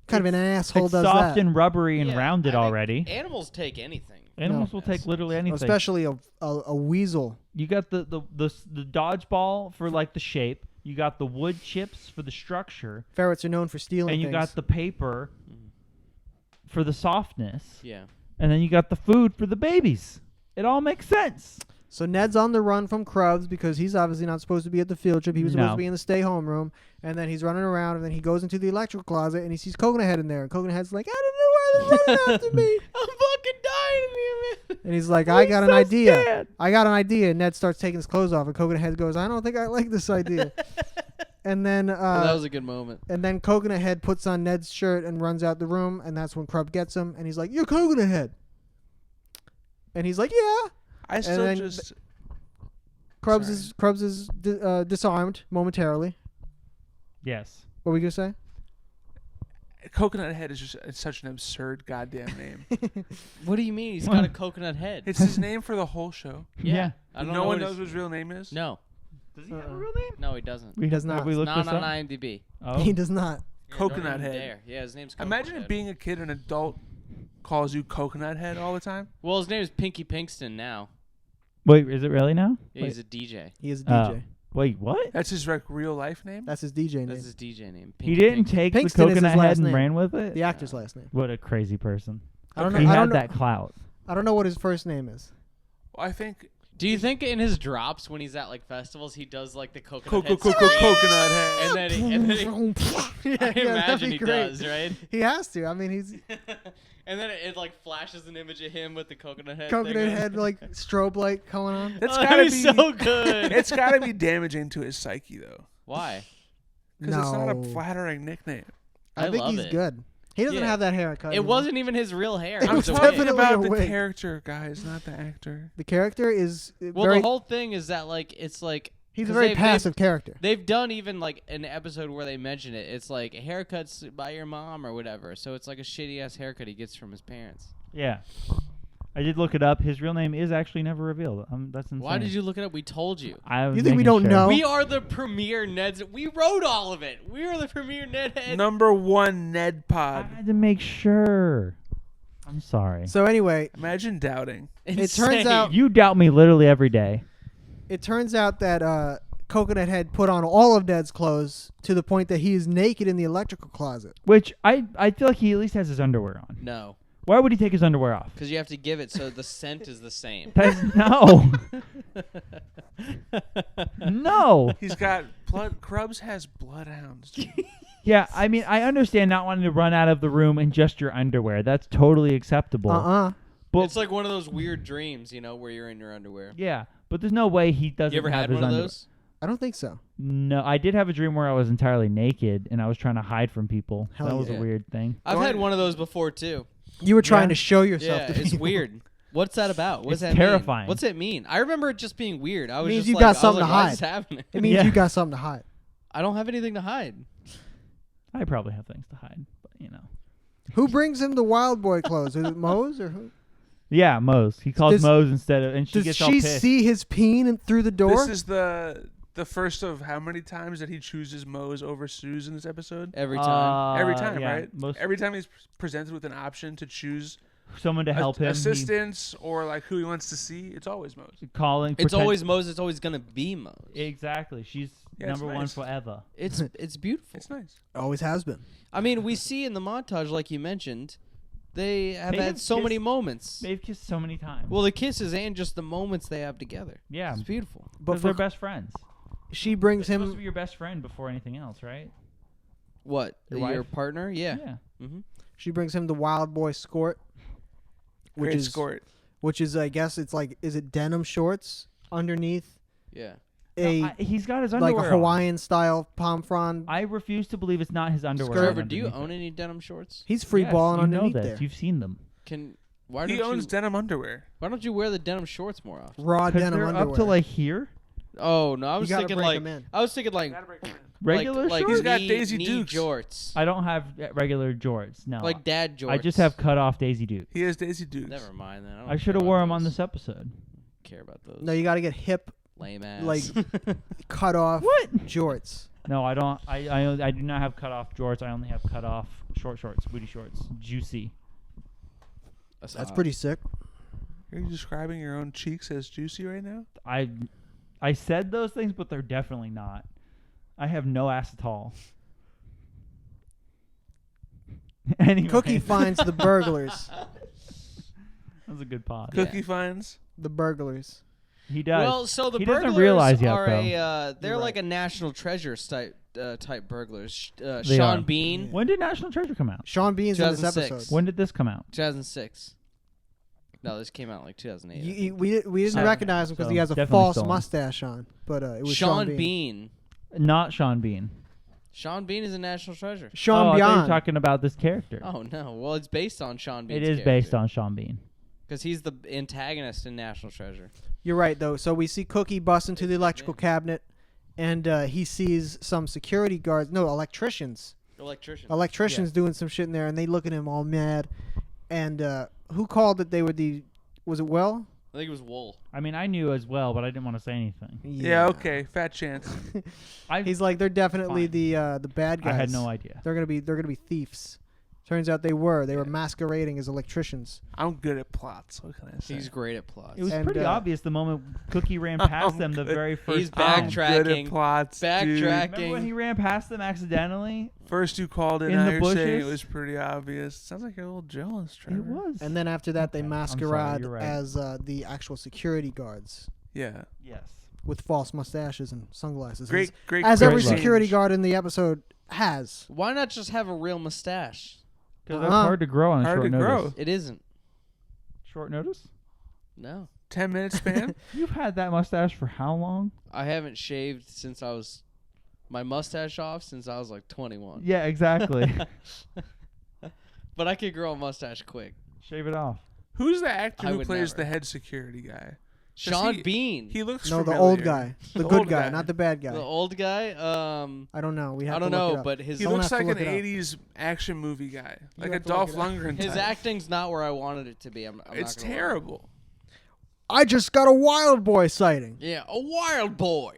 Kind of an asshole It's does soft that. and rubbery and Yeah, rounded I think already. Animals take anything. Animals No. will take literally anything. Especially a weasel. You got the dodgeball for like the shape. You got the wood chips for the structure. Ferrets are known for stealing And you things. got the paper for the softness. Yeah. And then you got the food for the babies. It all makes sense. So Ned's on the run from Krubs because he's obviously not supposed to be at the field trip. He was supposed No. to be in the stay-home room. And then he's running around, and then he goes into the electrical closet, and he sees Coconut Head in there. And Coconut Head's like, I don't know why they're running after me. I'm fucking dying in here, man. And he's like, I got an idea. scared. I got an idea. And Ned starts taking his clothes off, and Coconut Head goes, I don't think I like this idea. And then Well, that was a good moment. and then Coconut Head puts on Ned's shirt and runs out the room, and that's when Krub gets him, and he's like, you're Coconut Head. And he's like, yeah. I still then just... Krubs is disarmed momentarily. Yes. What were we going to say? Coconut Head is just it's such an absurd goddamn name. What do you mean? He's got a coconut head. It's his name for the whole show. Yeah. I don't No know one what knows what his real name is? No. Does he have a real name? No, he doesn't. We does have not. we It's looked not this on up? IMDb. Oh. He does not. Yeah, Coconut don't even Head. dare. Yeah, his name's Coconut Imagine Head. being a kid and an adult calls you Coconut Head all the time. Well, his name is Pinky Pinkston now. Wait, is it really now? Yeah, he's a DJ. He is a DJ. Wait, what? That's his real life name? That's his DJ name. That's his DJ name. He Pinky didn't Pinkston. take Pinkston the is coconut his last head and name. ran with it? The actor's last name. What a crazy person. I don't He know. I had don't know. that clout. I don't know what his first name is. Well, I think Do you think in his drops when he's at like festivals he does like the coconut head Coconut Head. and then Yeah, I that'd imagine be he great. does, right? He has to. I mean, he's And then it like flashes an image of him with the coconut head. coconut thing on. head like strobe light going on. That's Oh, gotta that'd be be so good. It's gotta be damaging to his psyche though. Why? Because it's not a No. flattering nickname. I think love he's it. good. He doesn't Yeah. have that haircut. It anymore. wasn't even his real hair. It I'm was a wig. talking definitely about a the wig. character, guys, not the actor. The character is Well, very. the whole thing is that like it's like He's a 'cause very they've- passive character. They've done even like an episode where they mention it. It's like haircuts by your mom or whatever. So it's like a shitty ass haircut he gets from his parents. Yeah. I did look it up. His real name is actually never revealed. That's insane. Why did you look it up? We told you. I was You think we making don't sure. know? We are the premier Neds. We wrote all of it. We are the premier Ned head. Number 1 Ned I Pod. had to make sure. I'm sorry. So anyway, Imagine doubting. it turns Insane. out You doubt me literally every day. that Coconut Head put on all of Ned's clothes to the point that he is naked in the electrical closet. Which I feel like he at least has his underwear on. No, Why would he take his underwear off? because you have to give it so the scent is the same. That's, no. No. He's got blood. Krubs has bloodhounds. dude. Yeah, I mean, I understand not wanting to run out of the room in just your underwear. That's totally acceptable. But It's like one of those weird dreams, you know, where you're in your underwear. yeah, but there's no way he doesn't You ever have had his one of underwear. those? I don't think so. No, I did have a dream where I was entirely naked and I was trying to hide from people. Hell that was yeah. a weird thing. I've Don't- had one of those before too. You were trying Yeah. to show yourself Yeah, to it's people. weird. What's that about? What's It's that terrifying. mean? What's it mean? I remember it just being weird. I was means just you like, got I was something like, to why hide. is this happening? It means Yeah. you got something to hide. I don't have anything to hide. I probably have things to hide, but you know. Who brings him the Wild Boy clothes? Is it Moze or who? Yeah, Moze. He calls Does- Moze instead of, and she Does gets all she pissed. see his peen through the door? This is the first of how many times that he chooses Moze over Suze in this episode? Every time. Every time, yeah, right? Most, Every time he's presented with an option to choose someone to help him. assistants or like who he wants to see, it's always Moze. Calling. It's always Moze. It's always gonna be Moze. Exactly. She's Yeah, it's number one nice. forever. It's beautiful. It's nice. Always has been. I mean, we see in the montage, like you mentioned, they have They had have so many kissed- moments. They've kissed so many times. Well, the kisses and just the moments they have together. yeah, It's beautiful. But they're for, best friends. she brings It's supposed to him. be your best friend before anything else, right? What? Your Your wife? partner? Yeah. Yeah. Mm-hmm. She brings him the Wild Boy Skort, Great Skort. which is I guess it's like is it denim shorts underneath Yeah. He's got his like underwear a on. Hawaiian style palm frond. I refuse to believe it's not his underwear. Skirt. Trevor, do you underneath own it. any denim shorts? He's free Yes, balling you know underneath this. there. You've seen them. Why He don't owns you denim underwear. Why don't you wear the denim shorts more often? Raw Because denim they're underwear. up to like here. Oh no, I You was gotta thinking break like 'em in. I was thinking like Regular like shorts? He's got knee- Daisy knee Dukes. jorts. I don't have regular jorts. No. Like dad jorts. I just have cut off Daisy Duke. He has Daisy Dukes. Never mind then. I should have wore them on this episode. Care about those? No, you got to get hip, Lame ass. like cut off jorts. No, I don't. I do not have cut off jorts. I only have cut off shorts, booty shorts, juicy. That's pretty sick. Are you describing your own cheeks as juicy right now? I said those things, but they're definitely not. I have no ass at all. Anyway. Cookie finds the burglars. That was a good pause. Cookie finds. The burglars. He does. Well, so the He burglars doesn't realize yet, are though. they're You're like right. a national treasure type burglars. They Sean are. Bean, When did National Treasure come out? Sean Bean's in this 2006. episode. When did this come out? 2006. No, this came out in like 2008. I think. We didn't Seven. recognize him because So, he has a definitely false stolen. mustache on, but it was Sean Bean. Not Sean Bean. Sean Bean is a national treasure. Sean I thought you Bean. were talking about this character. Oh no, well it's based on Sean Bean. It is based on Sean Bean. because he's the antagonist in National Treasure. You're right though. So we see Cookie bust into the electrical cabinet, and he sees some security guards. No, electricians. Electrician. Doing some shit in there, and they look at him all mad. And who called that they were the? Was it Will? I think it was Wool. I mean, I knew as well, but I didn't want to say anything. Yeah, okay. Fat chance. I He's like, they're definitely Fine. the bad guys. I had no idea. They're gonna be thieves. Turns out they were. They were masquerading as electricians. I'm good at plots. What can I say? He's great at plots. It was And, pretty obvious the moment Cookie ran past them the good. very first He's time. I'm backtracking. good at plots. dude. Backtrack. Remember when he ran past them accidentally? First you called it, In now the you're saying it bushes? was pretty obvious. Sounds like you're a little jealous, Trevor. It was. And then after that, they Okay, I'm sorry, masquerade you're right. as the actual security guards Yeah. Yes. with false mustaches and sunglasses. Great, great. As great every look. security guard in the episode has. Why not just have a real mustache? Because that's Uh-huh. hard to grow on a Hard short to notice. grow. It isn't. Short notice? No. 10-minute span. You've had that mustache for how long? I haven't shaved since I was my mustache off since I was like 21. Yeah, exactly. But I could grow a mustache quick. Shave it off. Who's the actor I who would plays never. the head security guy? Sean he- Bean. He looks No, the familiar. old guy. The The good old guy, guy. not the bad guy. The old guy. I don't know. We have I don't to look it know, up. but his He Someone looks has to like an look it up. 80s action movie guy. Like a have to Dolph look it up. Lundgren his type. acting's not where I wanted it to be. I'm It's not gonna lie. terrible. I just got a Wild Boy sighting. Yeah, a wild boy.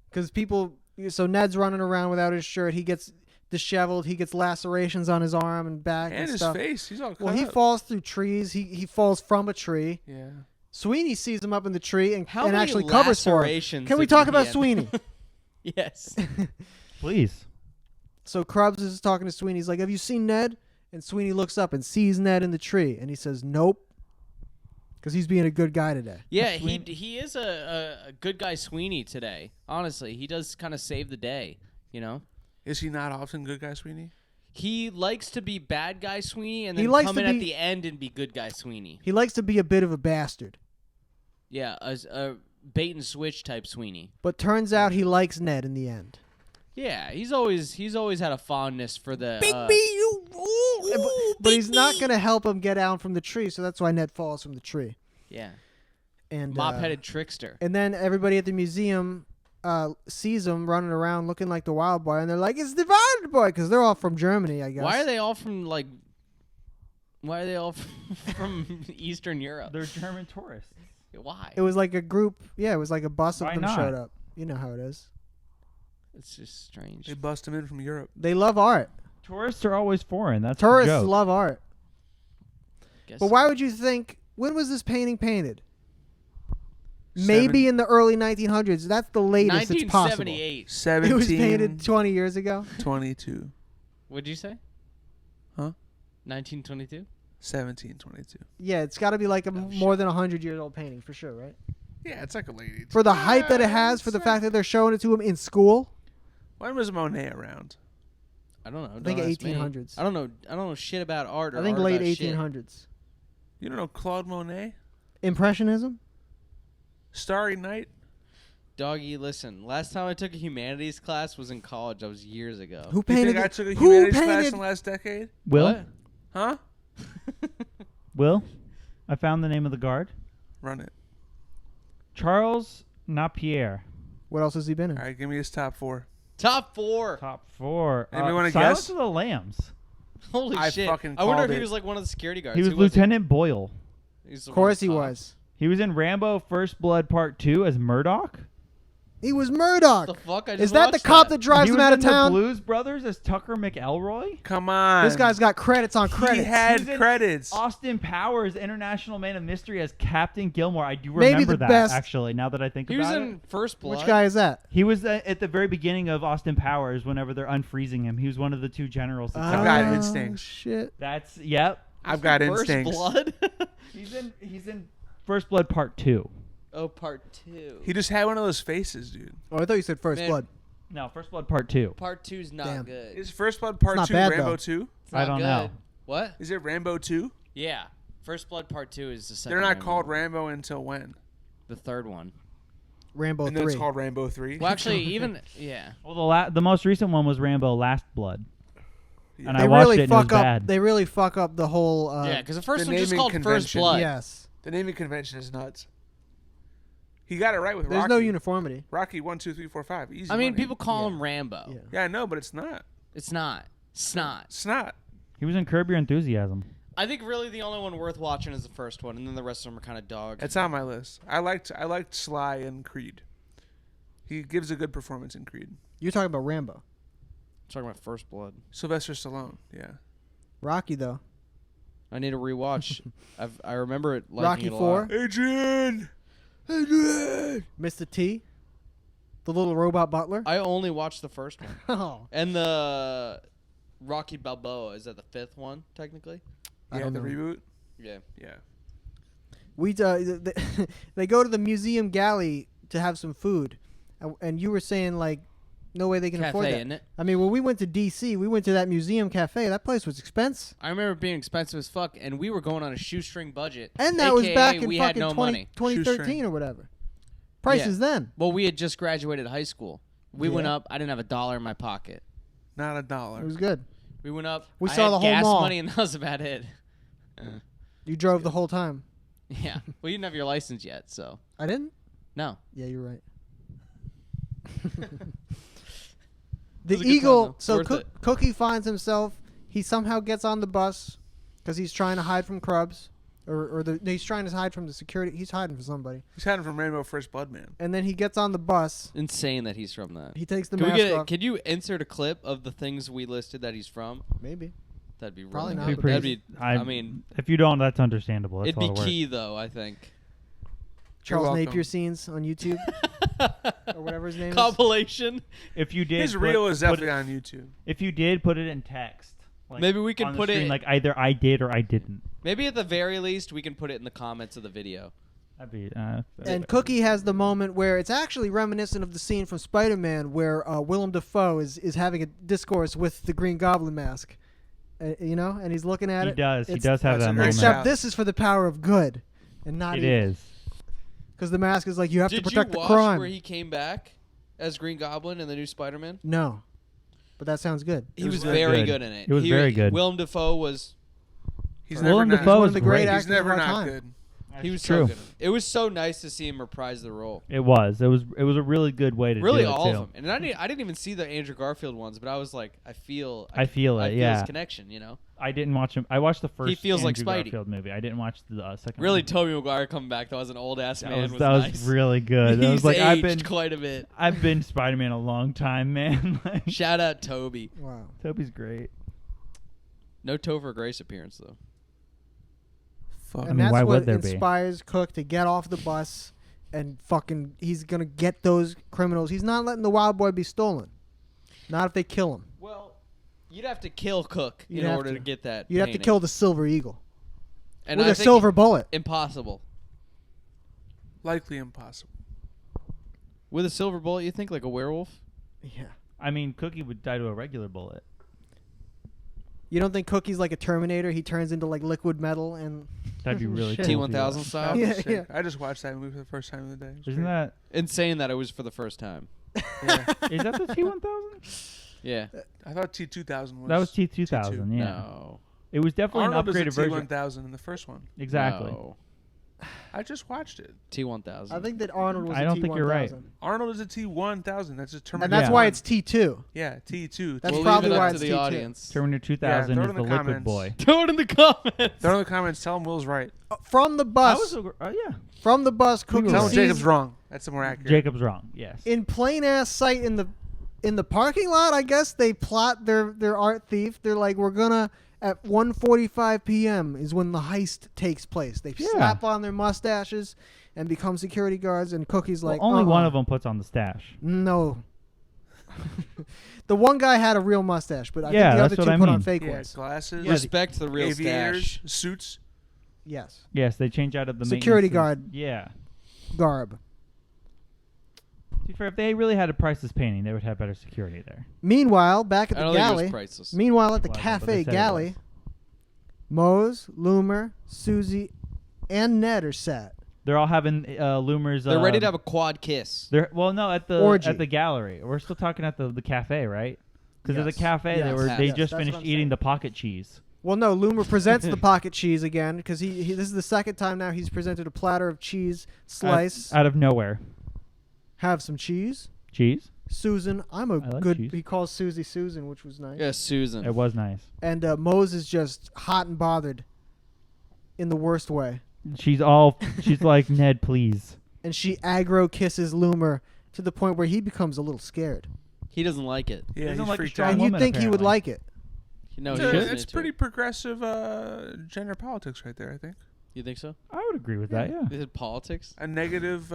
Because people. So Ned's running around without his shirt. He gets disheveled. He gets lacerations on his arm and back and, And his stuff. face. He's all cut Well, he up. falls through trees. He falls from a tree. Yeah. Sweeney sees him up in the tree and How many actually covers for him. lacerations Can we did talk he about get? Sweeney? Yes. Please. So Krubs is talking to Sweeney. He's like, "Have you seen Ned?" And Sweeney looks up and sees Ned in the tree, and he says, "Nope," because he's being a good guy today. Yeah, he is a good guy Sweeney today. Honestly, he does kind of save the day, you know? Is he not often good guy, Sweeney? He likes to be bad guy Sweeney and He then likes come to in at be- the end and be good guy Sweeney. He likes to be a bit of a bastard, Yeah, a bait and switch type Sweeney. but turns out he likes Ned in the end. Yeah, he's always had a fondness for the But he's not going to help him get down from the tree, so that's why Ned falls from the tree. yeah, And mop-headed trickster. And then everybody at the museum sees him running around looking like the Wild Boy, and they're like, "It's the Wild Boy," because they're all from Germany, I guess. Why are they all from from Eastern Europe? They're German tourists. Why? It was like a group. Yeah, it was like a bus of Why them not? showed up. You know how it is. It's just strange. They bust him in from Europe. They love art. Tourists are always foreign. That's Tourists the joke. love art. Guess But why would you think? When was this painting painted? Maybe in the early 1900s. That's the latest it's possible. 1978. 17, It was painted 20 years ago. 22. What'd you say? Huh? 1922? 1722. Yeah, it's got to be like a Oh, more than 100-year-old painting for sure, right? Yeah, it's like a lady. For the hype that it has, for the fact that they're showing it to him in school. When was Monet around? I don't know. I think Don't ask me. 1800s. I don't know. I don't know shit about art. Or I think art late about shit. 1800s. You don't know Claude Monet? Impressionism? Starry Night? Doggy, listen. Last time I took a humanities class was in college. That was years ago. Who You painted think I it? took a Who humanities class painted? in the last decade? Will? What? Huh? Will? I found the name of the guard. Run it. Charles Napier. What else has he been in? All right, give me his top 4. Top 4. Top 4. Anybody wanna Silence guess? of the Lambs. Holy I shit! fucking I wonder if called he it. was like one of the security guards. He was Who Lieutenant Boyle. He's the Of one course he top. was. He was in Rambo First Blood Part 2 as Murdoch. He was Murdoch. The fuck? I just Is that the watched cop that drives he him was out of in the town? Blues Brothers as Tucker McElroy. Come on. This guy's got credits on He credits. had He's in credits. Austin Powers, International Man of Mystery as Captain Gilmore. I do Maybe remember the that, best- actually, now that I think He about was it. in First Blood. Which guy is that? He was at the very beginning of Austin Powers whenever they're unfreezing him. He was one of the 2 generals. that I've died. got Oh, instincts. Shit. That's, yep. I've got First instincts. Blood. He's in First Blood Part 2. Oh, Part 2. He just had one of those faces, dude. Oh, I thought you said First Man. Blood. No, First Blood Part 2. Part 2's not Damn. good. Is First Blood Part not 2 bad, Rambo though. 2? It's not I don't good. know. What? Is it Rambo 2? Yeah. First Blood Part 2 is the second. They're not Rambo. called Rambo until when? The third one. Rambo And then 3. it's called Rambo 3? Well, actually, even yeah. Well, the most recent one was Rambo Last Blood. Yeah. And They I watched really it and it was fuck up. bad. They really fuck up the whole. Yeah, because the first the one's just naming called First convention. Blood. Yes. The naming convention is nuts. He got it right with There's Rocky. no uniformity. Rocky 1, 2, 3, 4, 5. Easy I mean, money. people call him Rambo. Yeah. Yeah, I know, but it's not. It's not. It's not. It's not. He was in Curb Your Enthusiasm. I think really the only one worth watching is the first one, and then the rest of them are kind of dogs. It's on my list. I liked Sly and Creed. He gives a good performance in Creed. You're talking about Rambo. Talking about First Blood. Sylvester Stallone. Yeah. Rocky though. I need to rewatch. I remember it liking Rocky it a 4. lot. Adrian. Mr. T. The little robot butler. I only watched the first one. Oh. And the Rocky Balboa, is that the 5th one, technically? I Yeah, don't the know. reboot. Yeah. Yeah. They go to the museum galley to have some food, and you were saying like, no way they can afford Cafe, that. isn't it? I mean, when we went to DC, we went to that museum cafe. That place was expensive, I remember it being expensive as fuck, and we were going on a shoestring budget. and that was AKA back in we had fucking no money. 2013 Shoestring. or whatever. Prices then. Well, we had just graduated high school. We went Yeah. up. I didn't have $1 in my pocket. Not It $1. was good. We went up. We I saw had the whole gas mall. money, and that was about it. You drove the whole time. Yeah. Well, you didn't have your license yet, so I didn't. no. Yeah, you're right. was The a good time, eagle. though. So Worth it. Cookie finds himself. He somehow gets on the bus because he's trying to hide from Krubs, he's trying to hide from the security. He's hiding from somebody, He's hiding from Rambo First Blood, man. and then he gets on the bus. Insane that he's from that. He takes the Can we mask get? off. Could you insert a clip of the things we listed that he's from? Maybe. That'd be really Probably good. not, Be but That'd pretty- be. I mean, if you don't, that's understandable. That's it'd a lot be of work. key though. I think. Charles welcome. Napier scenes on YouTube or whatever his name is. Compilation. If you did, His put- reel is put definitely it- on YouTube. If you did, put it in text. Like, Maybe we could on the put it- screen, like either I did or I didn't. Maybe at the very least we can put it in the comments of the video. That'd be. And Cookie has the moment where it's actually reminiscent of the scene from Spider-Man where Willem Dafoe is having a discourse with the Green Goblin mask. And he's looking at he it. does. He It's- does have that's that a great moment. shout. Except this is for the power of good and not It is. Because the mask is like, you have Did to protect you the watch crime. where he came back as Green Goblin in the new Spider-Man? No. But that sounds good. He was was very very good. good in it. It was very good. Willem Dafoe was. He's Willem never Dafoe not, one is of the great great. actors He's never of our not time. good. He was true. so good. It was so nice to see him reprise the role. It was. It was a really good way to Really, do it all too. of them. And I didn't even see the Andrew Garfield ones, but I was like, I feel I feel it, his yeah. connection. You know, I didn't watch him. I watched the first feels like Andrew Spidey. Garfield movie. I didn't watch the second. really, one. Tobey Maguire coming back though as an old ass man was that nice. was really good. I He's was like, aged quite a bit. I've been Spider-Man a long time, man. Like, Shout out Toby. Wow. Toby's great. No Topher Grace appearance though. Fuck. And mean, that's why what would there be? inspires Cook to get off the bus and fucking, he's going to get those criminals. He's not letting the wild boy be stolen. Not if they kill him. Well, you'd have to kill Cook You'd in have order to. to get that. You'd have to painting. kill the Silver Eagle and with I a think silver bullet. Impossible. Likely impossible. With a silver bullet, you think like a werewolf? Yeah. I mean, Cookie would die to a regular bullet. You don't think Cookie's like a Terminator? He turns into like liquid metal and That'd be really Shit. cool. T1000 style. Yeah, Sick. yeah. I just watched that movie for the first time of the day. It was Isn't great. that And saying that it was for the first time. Yeah. is that the T1000? Yeah. I thought T2000 was. That was T2000. T2. Yeah, No. it was definitely Arnold an upgraded was a version. T1000 in the first one. Exactly. No. I just watched it. T1000. I think that Arnold was I a don't T1000. think you're right. Arnold is a T1000. That's a Terminator. And that's Yeah. why it's T2. Yeah, T2. That's we'll probably leave it why up it's to the T2. audience. Terminator 2000 throw it is in the the liquid comments. boy. Throw it in the comments. Throw in the comments. Tell him Will's right. From the bus. Yeah. From the bus, Cookie Tell him sees Jacob's wrong. That's the more accurate. Jacob's wrong. Yes. in plain ass sight in the parking lot. I guess they plot their art thief. They're like, we're gonna at 1:45 p.m. is when the heist takes place. They Yeah. slap on their mustaches and become security guards. And Cookie's Well, like, only one of them puts on the stash. No. The one guy had a real mustache, but I Yeah, think the other that's two what I put on mean. fake Yeah, ones. glasses, Respect the real aviators, stash. suits. Yes, Yes, they change out of the Security maintenance guard. Yeah. garb. To be fair, if they really had a priceless painting, they would have better security there. Meanwhile, back at I the don't think it galley. was priceless. Meanwhile, at the Well, but cafe they said it galley, was. Moze, Loomer, Susie, and Ned are sat. They're all having Loomer's. They're ready to have a quad kiss. They're no at the Orgy. at the gallery. We're still talking at the cafe, right? Because at the Yes. cafe, Yes. they Yes, just that's finished what I'm eating saying. the pocket cheese. Well, no, Loomer presents the pocket cheese again because he this is the second time now he's presented a platter of cheese slice. Out of nowhere. Have some cheese. Cheese. Susan, I'm a I like good. cheese. He calls Susie Susan, which was nice. Yeah, Susan. It was nice. And Moze is just hot and bothered, in the worst way. She's like, Ned, please. And she aggro kisses Loomer to the point where he becomes a little scared. He doesn't like it. Yeah, Doesn't he's like a freaked strong out. And you'd woman, think he would apparently. like it. No, It's, he isn't it's into pretty it. progressive gender politics right there, I think. You think so? I would agree with that. Yeah. Is it politics? A negative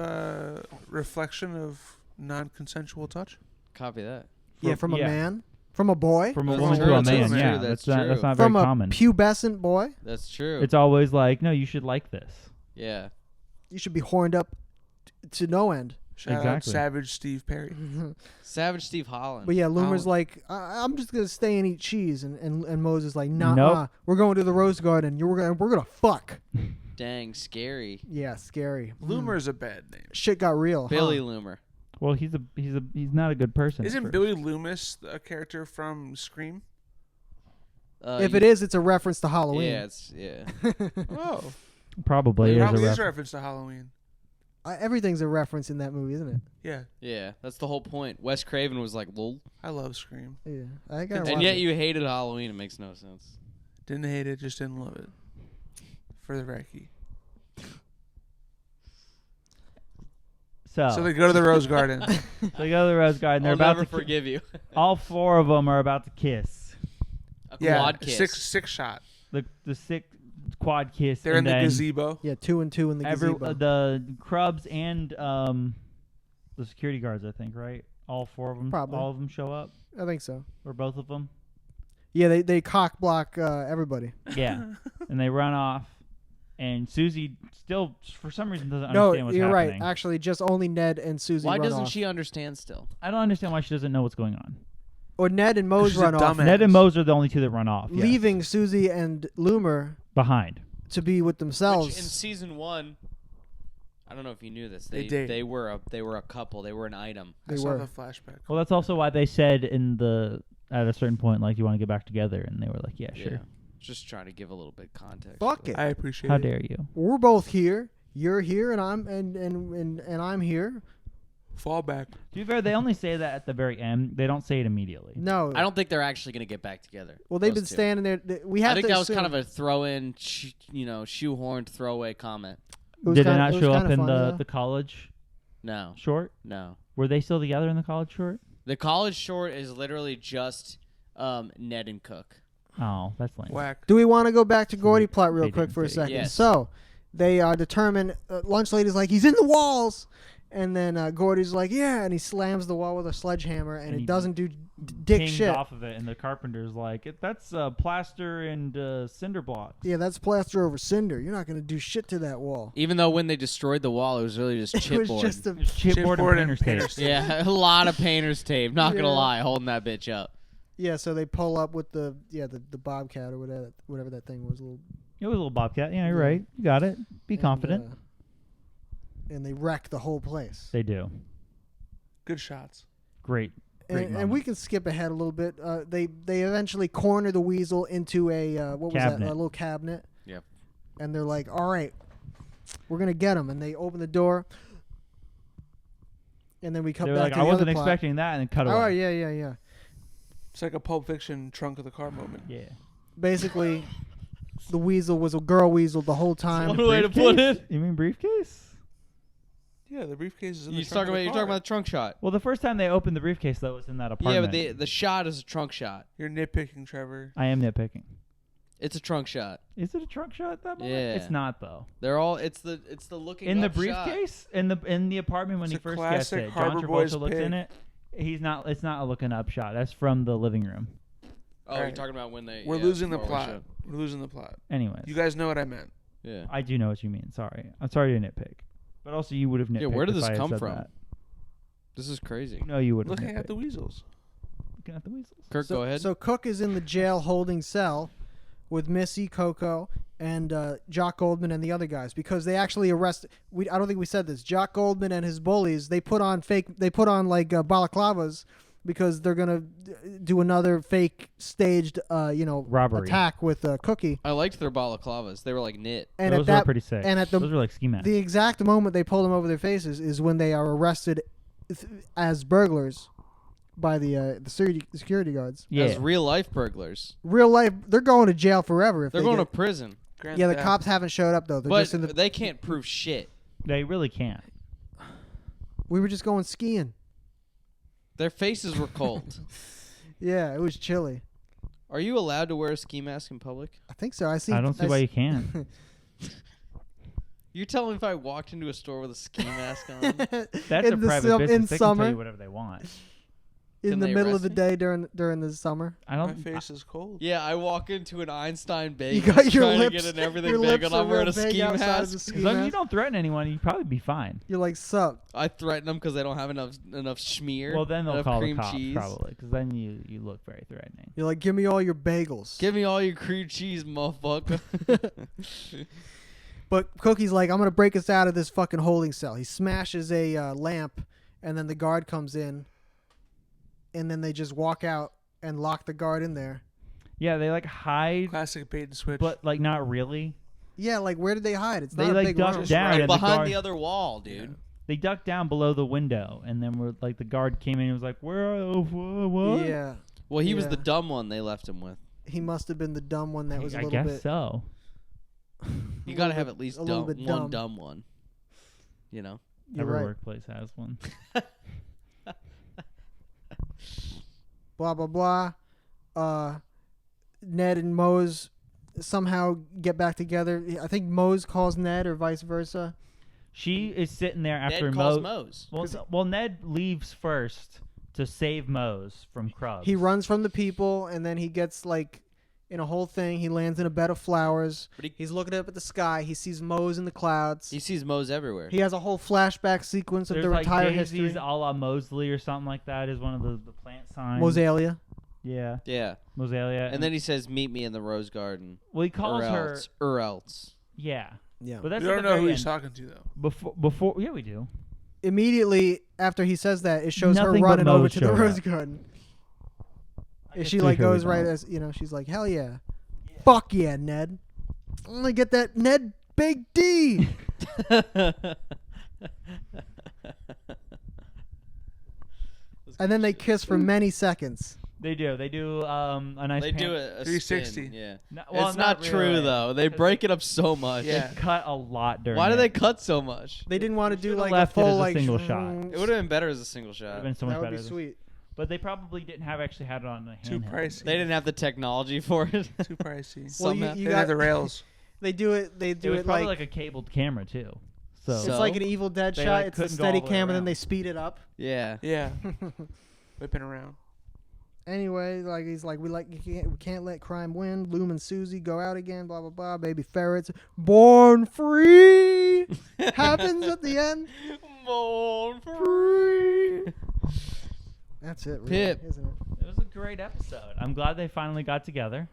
reflection of non-consensual touch. Copy that. Yeah, from a yeah. man, from a boy, From a That's woman true, to a that's man. true, Yeah, that's that's true. not from very a common. pubescent boy. That's true. It's always like, no, you should like this. Yeah. You should be horned up to no end. Shout out Exactly. Savage Steve Perry. Savage Steve Holland. But yeah, Loomer's Holland. like, I'm just gonna stay and eat cheese, and Moze is like, nah, Nope. we're going to the Rose Garden. We're gonna fuck. Dang, scary. Yeah, scary. Loomer's a bad name. Shit got real. Billy huh? Loomer. Well, he's not a good person. Isn't for- Billy Loomis a character from Scream? If it is, it's a reference to Halloween. Yeah, it's yeah. Oh, Probably it is a probably is a reference. reference to Halloween. Everything's a reference in that movie, isn't it? Yeah, Yeah, that's the whole point. Wes Craven was like, "Lol," I love Scream. Yeah, I gotta and watch yet it. you hated Halloween. It makes no sense. Didn't hate it, just didn't love it. For the recce. So they go to the Rose Garden. They go to the Rose Garden. They're I'll about never to ki- forgive you. all four of them are about to kiss. A Yeah, quad kiss. six shot. The sick quad kiss. They're and in the then gazebo. Yeah, 2 and 2 in the gazebo. the Crubs and the security guards, I think, right? All four of them. Probably. All of them show up, I think so. or both of them. Yeah, they cock block everybody. Yeah, and they run off. And Susie still, for some reason, doesn't No, understand what's you're happening. right. Actually, just only Ned and Susie Why run doesn't off. she understand still? I don't understand why she doesn't know what's going on. Or Ned and Moze She's a run off, dumbass. Ned and Moze are the only two that run off. yes. leaving Susie and Loomer behind. to be with themselves. Which in season 1, I don't know if you knew this. They date. They were a couple. They were an item. They I saw were. the flashback. Well, that's also why they said at a certain point, like, you want to get back together, and they were like, yeah, sure. Yeah. Just trying to give a little bit of context. Fuck it. I appreciate How it. dare you? We're both here. You're here, and I'm here. Fall back. To be fair, they only say that at the very end. They don't say it immediately. No, I don't think they're actually going to get back together. Well, they've those been two. standing there. We have I think to that was kind assume- of a throw-in, shoehorned throwaway comment. it was Did they kinda- not it was show up kinda in funny, though. the college No, short? no. Were they still together in the college short? The college short is literally just Ned and Cook. Oh, that's lame. Whack. Do we want to go back to Gordy plot real They quick didn't for a say. second? Yes. So they determine lunch lady's like, he's in the walls. And then Gordy's like, yeah, and he slams the wall with a sledgehammer, and And it he doesn't do dick Pings shit. off of it, and the carpenter's like, that's plaster and cinder blocks. Yeah, that's plaster over cinder. You're not going to do shit to that wall. Even though when they destroyed the wall, it was really just It was chipboard. just a It was chipboard Chipboard and and painter's tape. painter's tape. Yeah, a lot of painter's tape. Not Yeah. gonna lie, holding that bitch up. Yeah, so they pull up with the bobcat or whatever that thing was. It was a little bobcat. Yeah, you're right. You got it. Be confident. And they wreck the whole place. They do. Good shots. Great. And we can skip ahead a little bit. They eventually corner the Weasel into a a little cabinet. Yep. And they're like, "All right, we're gonna get him." And they open the door. And then we cut They're back like, to I the wasn't other plot. expecting that, and then cut away. Oh yeah. It's like a Pulp Fiction trunk of the car moment. Yeah. Basically, the Weasel was a girl Weasel the whole time. One way to put it. You mean briefcase? Yeah, the briefcase is in You're the trunk of the talking car. about the trunk shot. Well, the first time they opened the briefcase, though, was in that Yeah, apartment. but the shot is a trunk shot. You're nitpicking, Trevor. I am nitpicking. It's a trunk shot. Is it a trunk shot at that moment? Yeah. It's not, though. They're all. It's the looking In the up shot. briefcase, in the apartment when It's he a first gets classic it, John Harbor Travolta Boys looks pick. in it. He's not. It's not a looking up shot. That's from the living room. Oh, Alright. you're talking about when they. We're yeah, losing the forward plot. shot. We're losing the plot. Anyways, You guys know what I meant. Yeah. I do know what you mean. Sorry, I'm sorry to nitpick, but also you would have nitpicked. Yeah, where did if this I had come said from? that. This is crazy. No, you would have Looking at the nitpicked. Weasels. Looking at the Weasels. Kirk, go ahead. So Cook is in the jail holding cell with Missy, Coco, and Jock Goldman and the other guys because they actually arrested. I don't think we said this. Jock Goldman and his bullies. They put on like balaclavas because they're gonna do another fake staged Robbery. attack with Cookie. I liked their balaclavas. They were like knit. And Those at were that pretty sick. and at Those were like ski masks. the exact moment they pull them over their faces is when they are arrested as burglars by the security guards. Yeah. As real life burglars. Real life, they're going to jail forever if They're they going to get, prison. Grand Yeah, the Theft. cops haven't showed up though. They're But just in the. they can't prove shit. They really can't. We were just going skiing. Their faces were cold. Yeah, it was chilly. Are you allowed to wear a ski mask in public? I think so. I don't see why you can. You're telling me if I walked into a store with a ski mask on? That's in a the private sum- business. in They can summer. tell you whatever they want. in Can the they middle of arrest the me? day during the summer. I My don't. face is cold. Yeah, I walk into an Einstein You bagel got your trying lips. to get an everything your bagel lips and are I'm wearing a real big ski outside of the mask. ski As long as you mask. don't threaten anyone, you'd probably be fine. You're like, sup? I threaten them because they don't have enough schmear. Well, then they'll enough call the cream cops cheese. probably, because then you look very threatening. You're like, give me all your bagels. Give me all your cream cheese, motherfucker. But Cookie's like, I'm gonna break us out of this fucking holding cell. He smashes a lamp, and then the guard comes in, and then they just walk out and lock the guard in there. Yeah, they like hide, Classic bait and switch. but like not really. Yeah, like where did they hide? It's They, not a like, big ducked room. down. right and behind guard- the other wall, dude. Yeah. They ducked down below the window, and then we're like the guard came in and was like, "Where? What?" Yeah, Well, he was Yeah. the dumb one they left him with. he must have been the dumb one that was a I little guess bit. so. You got to have at least a little one bit dumb. dumb one. You know? You're Every right. workplace has one. Blah blah blah. Ned and Moze somehow get back together. I think Moze calls Ned, or vice versa. She is sitting there after Ned calls Moze. Moze. Well, Ned leaves first to save Moze from Krubs. He runs from the people, and then he gets like in a whole thing. He lands in a bed of flowers. But He's looking up at the sky. He sees Moze in the clouds. He sees Moze everywhere. He has a whole flashback sequence of There's their like entire daisies history. a la Mosley or something like that is one of the plant signs. Mosalia. Yeah, Yeah. Mosalia. And then he says, meet me in the rose garden. well, he calls or her. else. Or else. Yeah, Yeah. but that's we at don't the know very who he's end. talking to though. Before, yeah, we do. Immediately after he says that, it shows Nothing her but running over Moze to the showed rose up. garden. I And guess she to like be fair, we goes right don't. as she's like, hell yeah. Fuck yeah, Ned. I'm gonna get that Ned Big D. And then they kiss for many seconds. They do. They do a nice. They do a 360. spin, yeah. No, well, it's not true, really, though. They 'cause break it up so much. Yeah. They cut a lot during. Why do it. they cut so much? They didn't want to do should've like left a it full as a like single shot. It would have been better as a single Would shot. have been so much That would better. be than- sweet. But they probably didn't have actually had it on a Too handheld. pricey. They didn't have the technology for it. Too pricey. Well, Somehow. you They have the rails. They do it. They It do was it probably like, like a cabled camera too. So, it's So? like an Evil Dead They, shot. like, It's a couldn't go steady all the way cam, and then around. they speed it up. Yeah. Yeah. Whipping around. Anyway, like he's like, we can't let crime win. Loom and Susie go out again. Blah blah blah. Baby ferrets born free happens at the end. Born free. That's it, really, Pip. isn't it? it was a great episode. I'm glad they finally got together.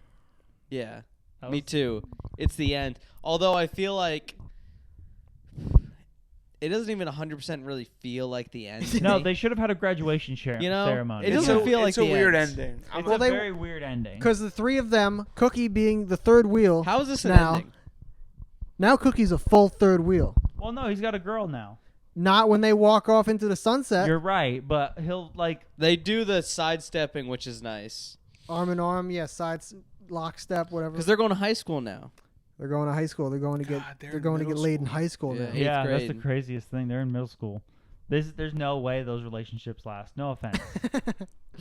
Yeah, That me was- too. It's the end. Although I feel like it doesn't even 100% really feel like the end. to No, me. they should have had a graduation You know, ceremony. it doesn't feel like it's a the weird end. ending. It's Well, a they- very weird ending. Because the three of them, Cookie being the third wheel. How is this an now, ending? Now Cookie's a full third wheel. Well, no, he's got a girl now. Not when they walk off into the sunset, You're right, but he'll like. They do the sidestepping, which is nice arm in arm. Yeah, lockstep, whatever. because they're going to high school now. They're going to high school. They're going to God, get. they're They're in going to get middle laid in school. high school Yeah. now. Eighth Yeah, that's the grade. craziest thing. They're in middle school. There's no way those relationships last. No offense,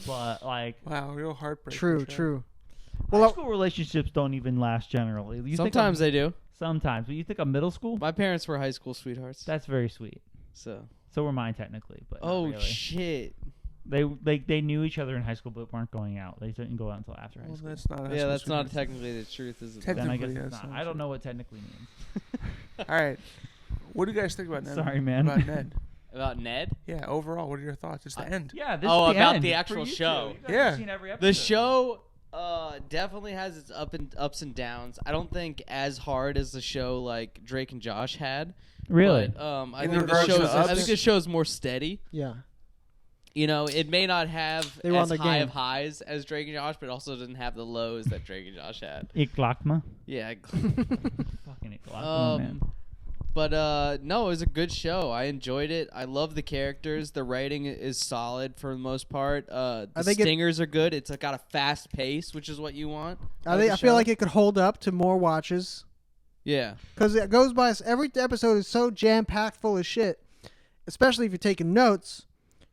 but like Wow, real heartbreak. True. high Well, school relationships don't even last generally. You think Sometimes they do. sometimes, but you think of middle school? My parents were high school sweethearts. That's very sweet. So. So were mine technically, but not Oh really. shit. They knew each other in high school, but weren't going out. They didn't go out until after high Well, school. that's not. Yeah, that's not technically the truth, is it? Technically, Then I guess yeah, it's that's not. not I don't true. know what technically means. All right. What do you guys think about Ned? Sorry, man. About Ned? About Ned? Yeah. Overall, what are your thoughts? It's the end. Yeah, this Oh, is the about end the for actual you two. show. You guys Yeah. have seen every episode. The show definitely has its ups and downs. I don't think as hard as the show like Drake and Josh had. Really? But, I In think regards to I ups? think the show's more steady. yeah. You know, it may not have They were on as the high game. of highs as Drake and Josh, but it also doesn't have the lows that Drake and Josh had. Ik Lakma. Yeah. Fucking Ik Lakma, man. But no, it was a good show. I enjoyed it. I love the characters. The writing is solid for the most part. The think stingers are good. It's got a fast pace, which is what you want. I feel like it could hold up to more watches Yeah. because it goes by. Every episode is so jam packed full of shit. Especially if you're taking notes,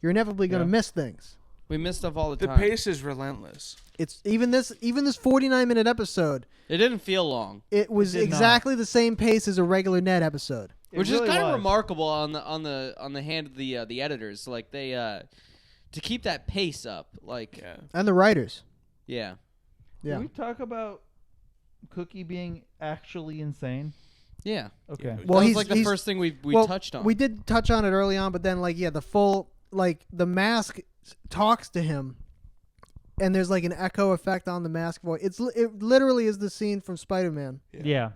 you're inevitably going to Yeah. miss things. We miss stuff all the The time. pace is relentless. It's even this 49-minute episode. It didn't feel long, It was It did not. exactly the same pace as a regular Ned episode. It which really is kind of was. remarkable on the hand of the editors. Like they to keep that pace up. Like Yeah. And the writers. yeah. Yeah. Can we talk about Cookie being actually insane? Yeah. Okay. Yeah. Well, that was he's like the he's- first thing we well, touched on. We did touch on it early on, but then the full the mask talks to him, and there's like an echo effect on the mask voice. It literally is the scene from Spider-Man, Yeah.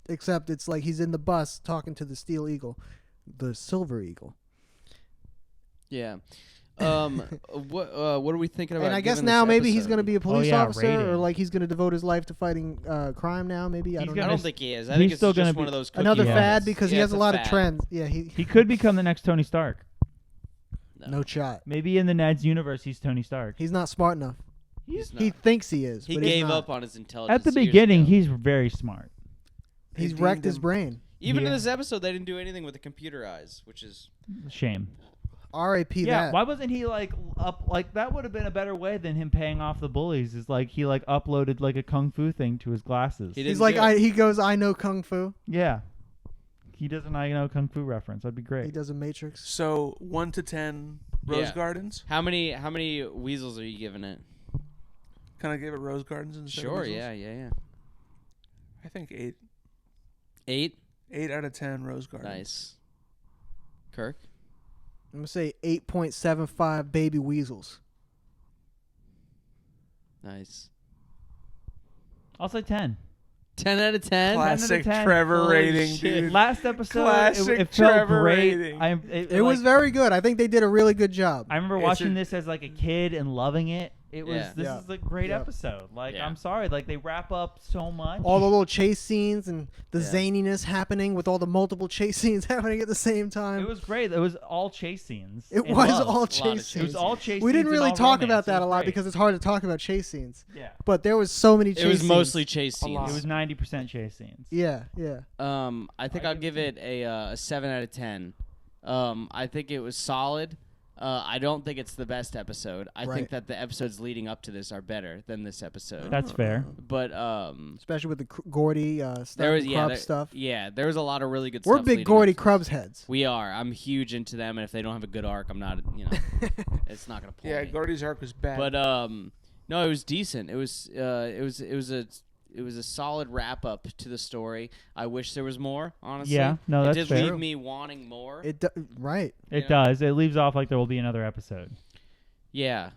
except it's like he's in the bus talking to the Steel Eagle, the Silver Eagle. Yeah. What are we thinking about? And I guess giving now this maybe he's episode? going to be a police yeah, officer, or rating. like he's going to devote his life to fighting crime now. Maybe I He's don't I know. gonna don't think he is. I he's think it's still just gonna one be- of those cookie Another Yeah. fad because he Yeah, has it's a lot of fad. trends. Yeah, he He could become the next Tony Stark. no shot. Maybe in the Neds universe, he's Tony Stark. He's not smart enough. He's He not. thinks he is. He but he's gave not. up on his intelligence. At the years beginning, ago. he's very smart. They He's deemed wrecked his him- brain. Even in Yeah. this episode, they didn't do anything with the computer eyes, which is Shame. R.I.P. Yeah, that. why wasn't he like up? Like that would have been a better way than him paying off the bullies. Is like he like uploaded like a kung fu thing to his glasses. He He's didn't like, do it. he goes, I know kung fu. Yeah, he doesn't. I know kung fu reference. That'd be He great. does a Matrix. So 1 to 10 Rose Yeah. Gardens. How many weasels are you giving it? Can I give it Rose Gardens instead? of Sure. Weasels? Yeah. I think 8. 8. 8 out of 10 Rose Gardens. Nice. Kirk. I'm gonna say 8.75 baby weasels. Nice. I'll say 10. 10 out of 10. Classic 10. Trevor Holy rating, shit. dude. Last episode, Classic it felt Trevor great. rating. It was very good. I think they did a really good job. I remember It's watching a- this as like a kid and loving it. It was Yeah. this Yeah. is a great Yeah. episode. Like Yeah. I'm sorry, like they wrap up so much. All the little chase scenes and the Yeah. zaniness happening with all the multiple chase scenes happening at the same time. It was great. It was all chase scenes. It and was love. all lot of chase It was scenes. all chase. We scenes didn't and really all talk romance. about It that a was lot great. because it's hard to talk about chase scenes. yeah, But there was so many chase It was scenes. mostly chase A lot. scenes. it was 90% chase scenes. Yeah. I think I'll give it a 7 out of 10. I think it was solid. I don't think it's the best episode. I Right. think that the episodes leading up to this are better than this episode. That's fair. But Especially with the Gordy stuff, there was and Krubs there, stuff. yeah, there was a lot of really good We're stuff. big leading Gordy up to Krubs this. heads. We are. I'm huge into them, and if they don't have a good arc, I'm not. It's not gonna pull Yeah, me. Gordy's arc was bad. But no, it was decent. It was a solid wrap up to the story. I wish there was more. Honestly, Yeah, no, that's it did fair. leave me wanting more. Right. It You know? does. It leaves off like there will be another episode. Yeah,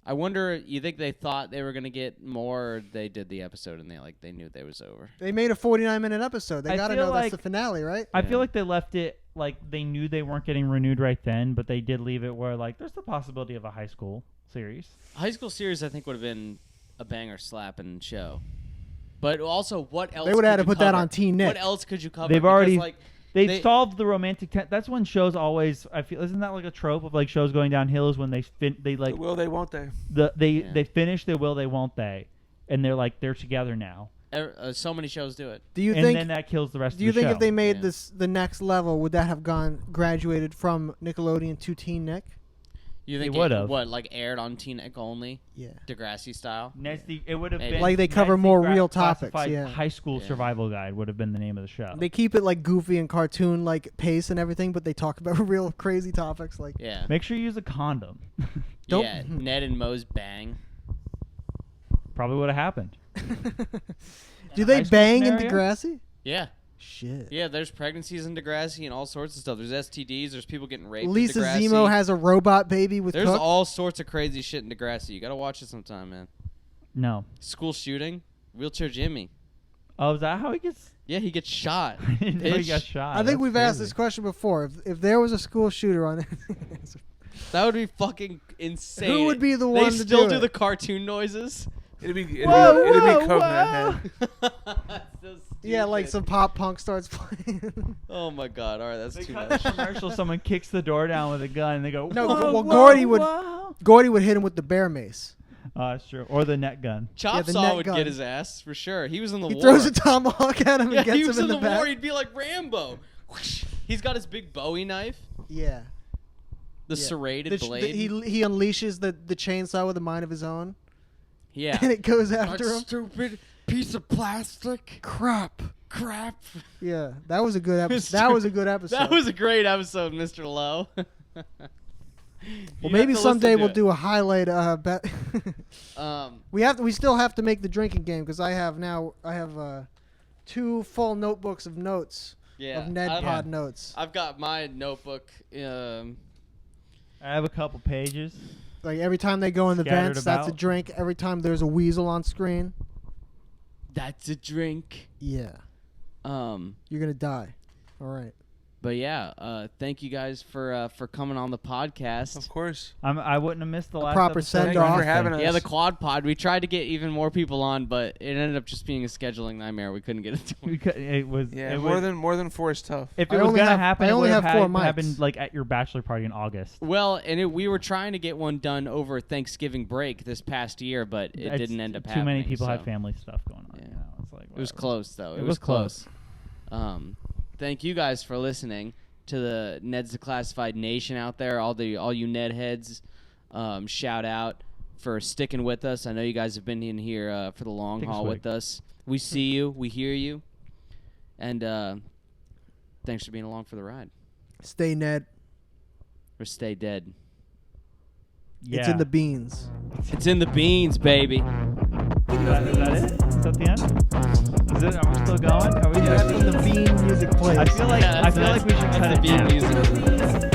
I wonder. You think they thought they were gonna get more? Or they did the episode and they knew they was over. They made a 49-minute episode. They gotta know that's the finale, right? I feel like they left it like they knew they weren't getting renewed right then, but they did leave it where like there's the possibility of a high school series. High school series, I think, would have been a banger slapping show. But also, what else? They would have had to put that cover? on Teen Nick. What else could you cover? They've already Because, they've solved the romantic. That's when shows always. I feel isn't that like a trope of like shows going downhill is when they like Will they? Won't they? They finish. They will. They won't. They. And they're like they're together now. So many shows do it. Do you and think? Then that kills the rest of the show. Do you think if they made the next level, would that have graduated from Nickelodeon to Teen Nick? You think it would have aired on Teen Nick only? Yeah. Degrassi style. It would have been like they cover more real topics. Yeah. High School Survival Guide would have been the name of the show. They keep it like goofy and cartoon like pace and everything, but they talk about real crazy topics like. Yeah. Make sure you use a condom. Yeah. Ned and Moze bang. Probably would have happened. Do they bang in Degrassi? Yeah. Shit. Yeah, there's pregnancies in Degrassi and all sorts of stuff. There's STDs. There's people getting raped. Lisa in Degrassi. Zemo has a robot baby with. There's Cook. all sorts of crazy shit in Degrassi. You gotta watch it sometime, man. No. School shooting. Wheelchair Jimmy. Oh, is that how he gets? Yeah, he gets shot. I didn't know he got shot. I think we've asked this question before. If there was a school shooter on it, that would be fucking insane. Who would be the one They to still do do it? the cartoon noises. It'd be Coconut Head. Yeah, like some pop punk starts playing. Oh my god! All right, that's They too cut much. the commercial. Someone kicks the door down with a gun, and they go. No, whoa, well, whoa, Gordy would hit him with the bear mace. That's true. Or the net gun. Chop the Saw net would gun. get his ass for sure. He was in the He war. throws a tomahawk at him Yeah, and gets he was him in in the the back. war. He'd be like Rambo. Whoosh. He's got his big Bowie knife, Yeah. the serrated blade. He unleashes the chainsaw with a mind of his own. Yeah. And it goes after him. Stupid piece of plastic. Crap. Yeah, that was a good episode. Mr. That was a good episode. That was a great episode, Mr. Lowe. Well, maybe someday we'll do a highlight. We still have to make the drinking game because I have 2 full notebooks of notes. Yeah, of Ned Pod notes. I've got my notebook. I have a couple pages. Like every time they go in the Scattered vents, that's a about. drink. Every time there's a weasel on screen, That's a drink. yeah, you're gonna die. All right. But yeah, thank you guys for coming on the podcast. Of course. I wouldn't have missed the last proper episode. send-off. Thank you for having us. Yeah, the quad pod. We tried to get even more people on, but it ended up just being a scheduling nightmare. We couldn't get it to. It was. Yeah, it more than 4 is tough. If I it was only gonna have- happen, I it only would have 4 mics. happened like at your bachelor party in August. Well, and we were trying to get one done over Thanksgiving break this past year, but it It's didn't end up too happening. many people so. had family stuff going on. Yeah. You know, it's like It was whatever. close though. It It was was close. Thank you guys for listening to the Neds Declassified Nation out there. All you Ned heads. Shout out for sticking with us. I know you guys have been in here for the long Take a haul swig. with us. We see you. We hear you. And thanks for being along for the ride. Stay Ned. Or stay dead. Yeah. It's in the beans. It's in the beans, baby. Is that it? Is that the end? Is it? Are we still going? Are we? That's when the bean music plays. I feel like we should cut that's it the bean down. music.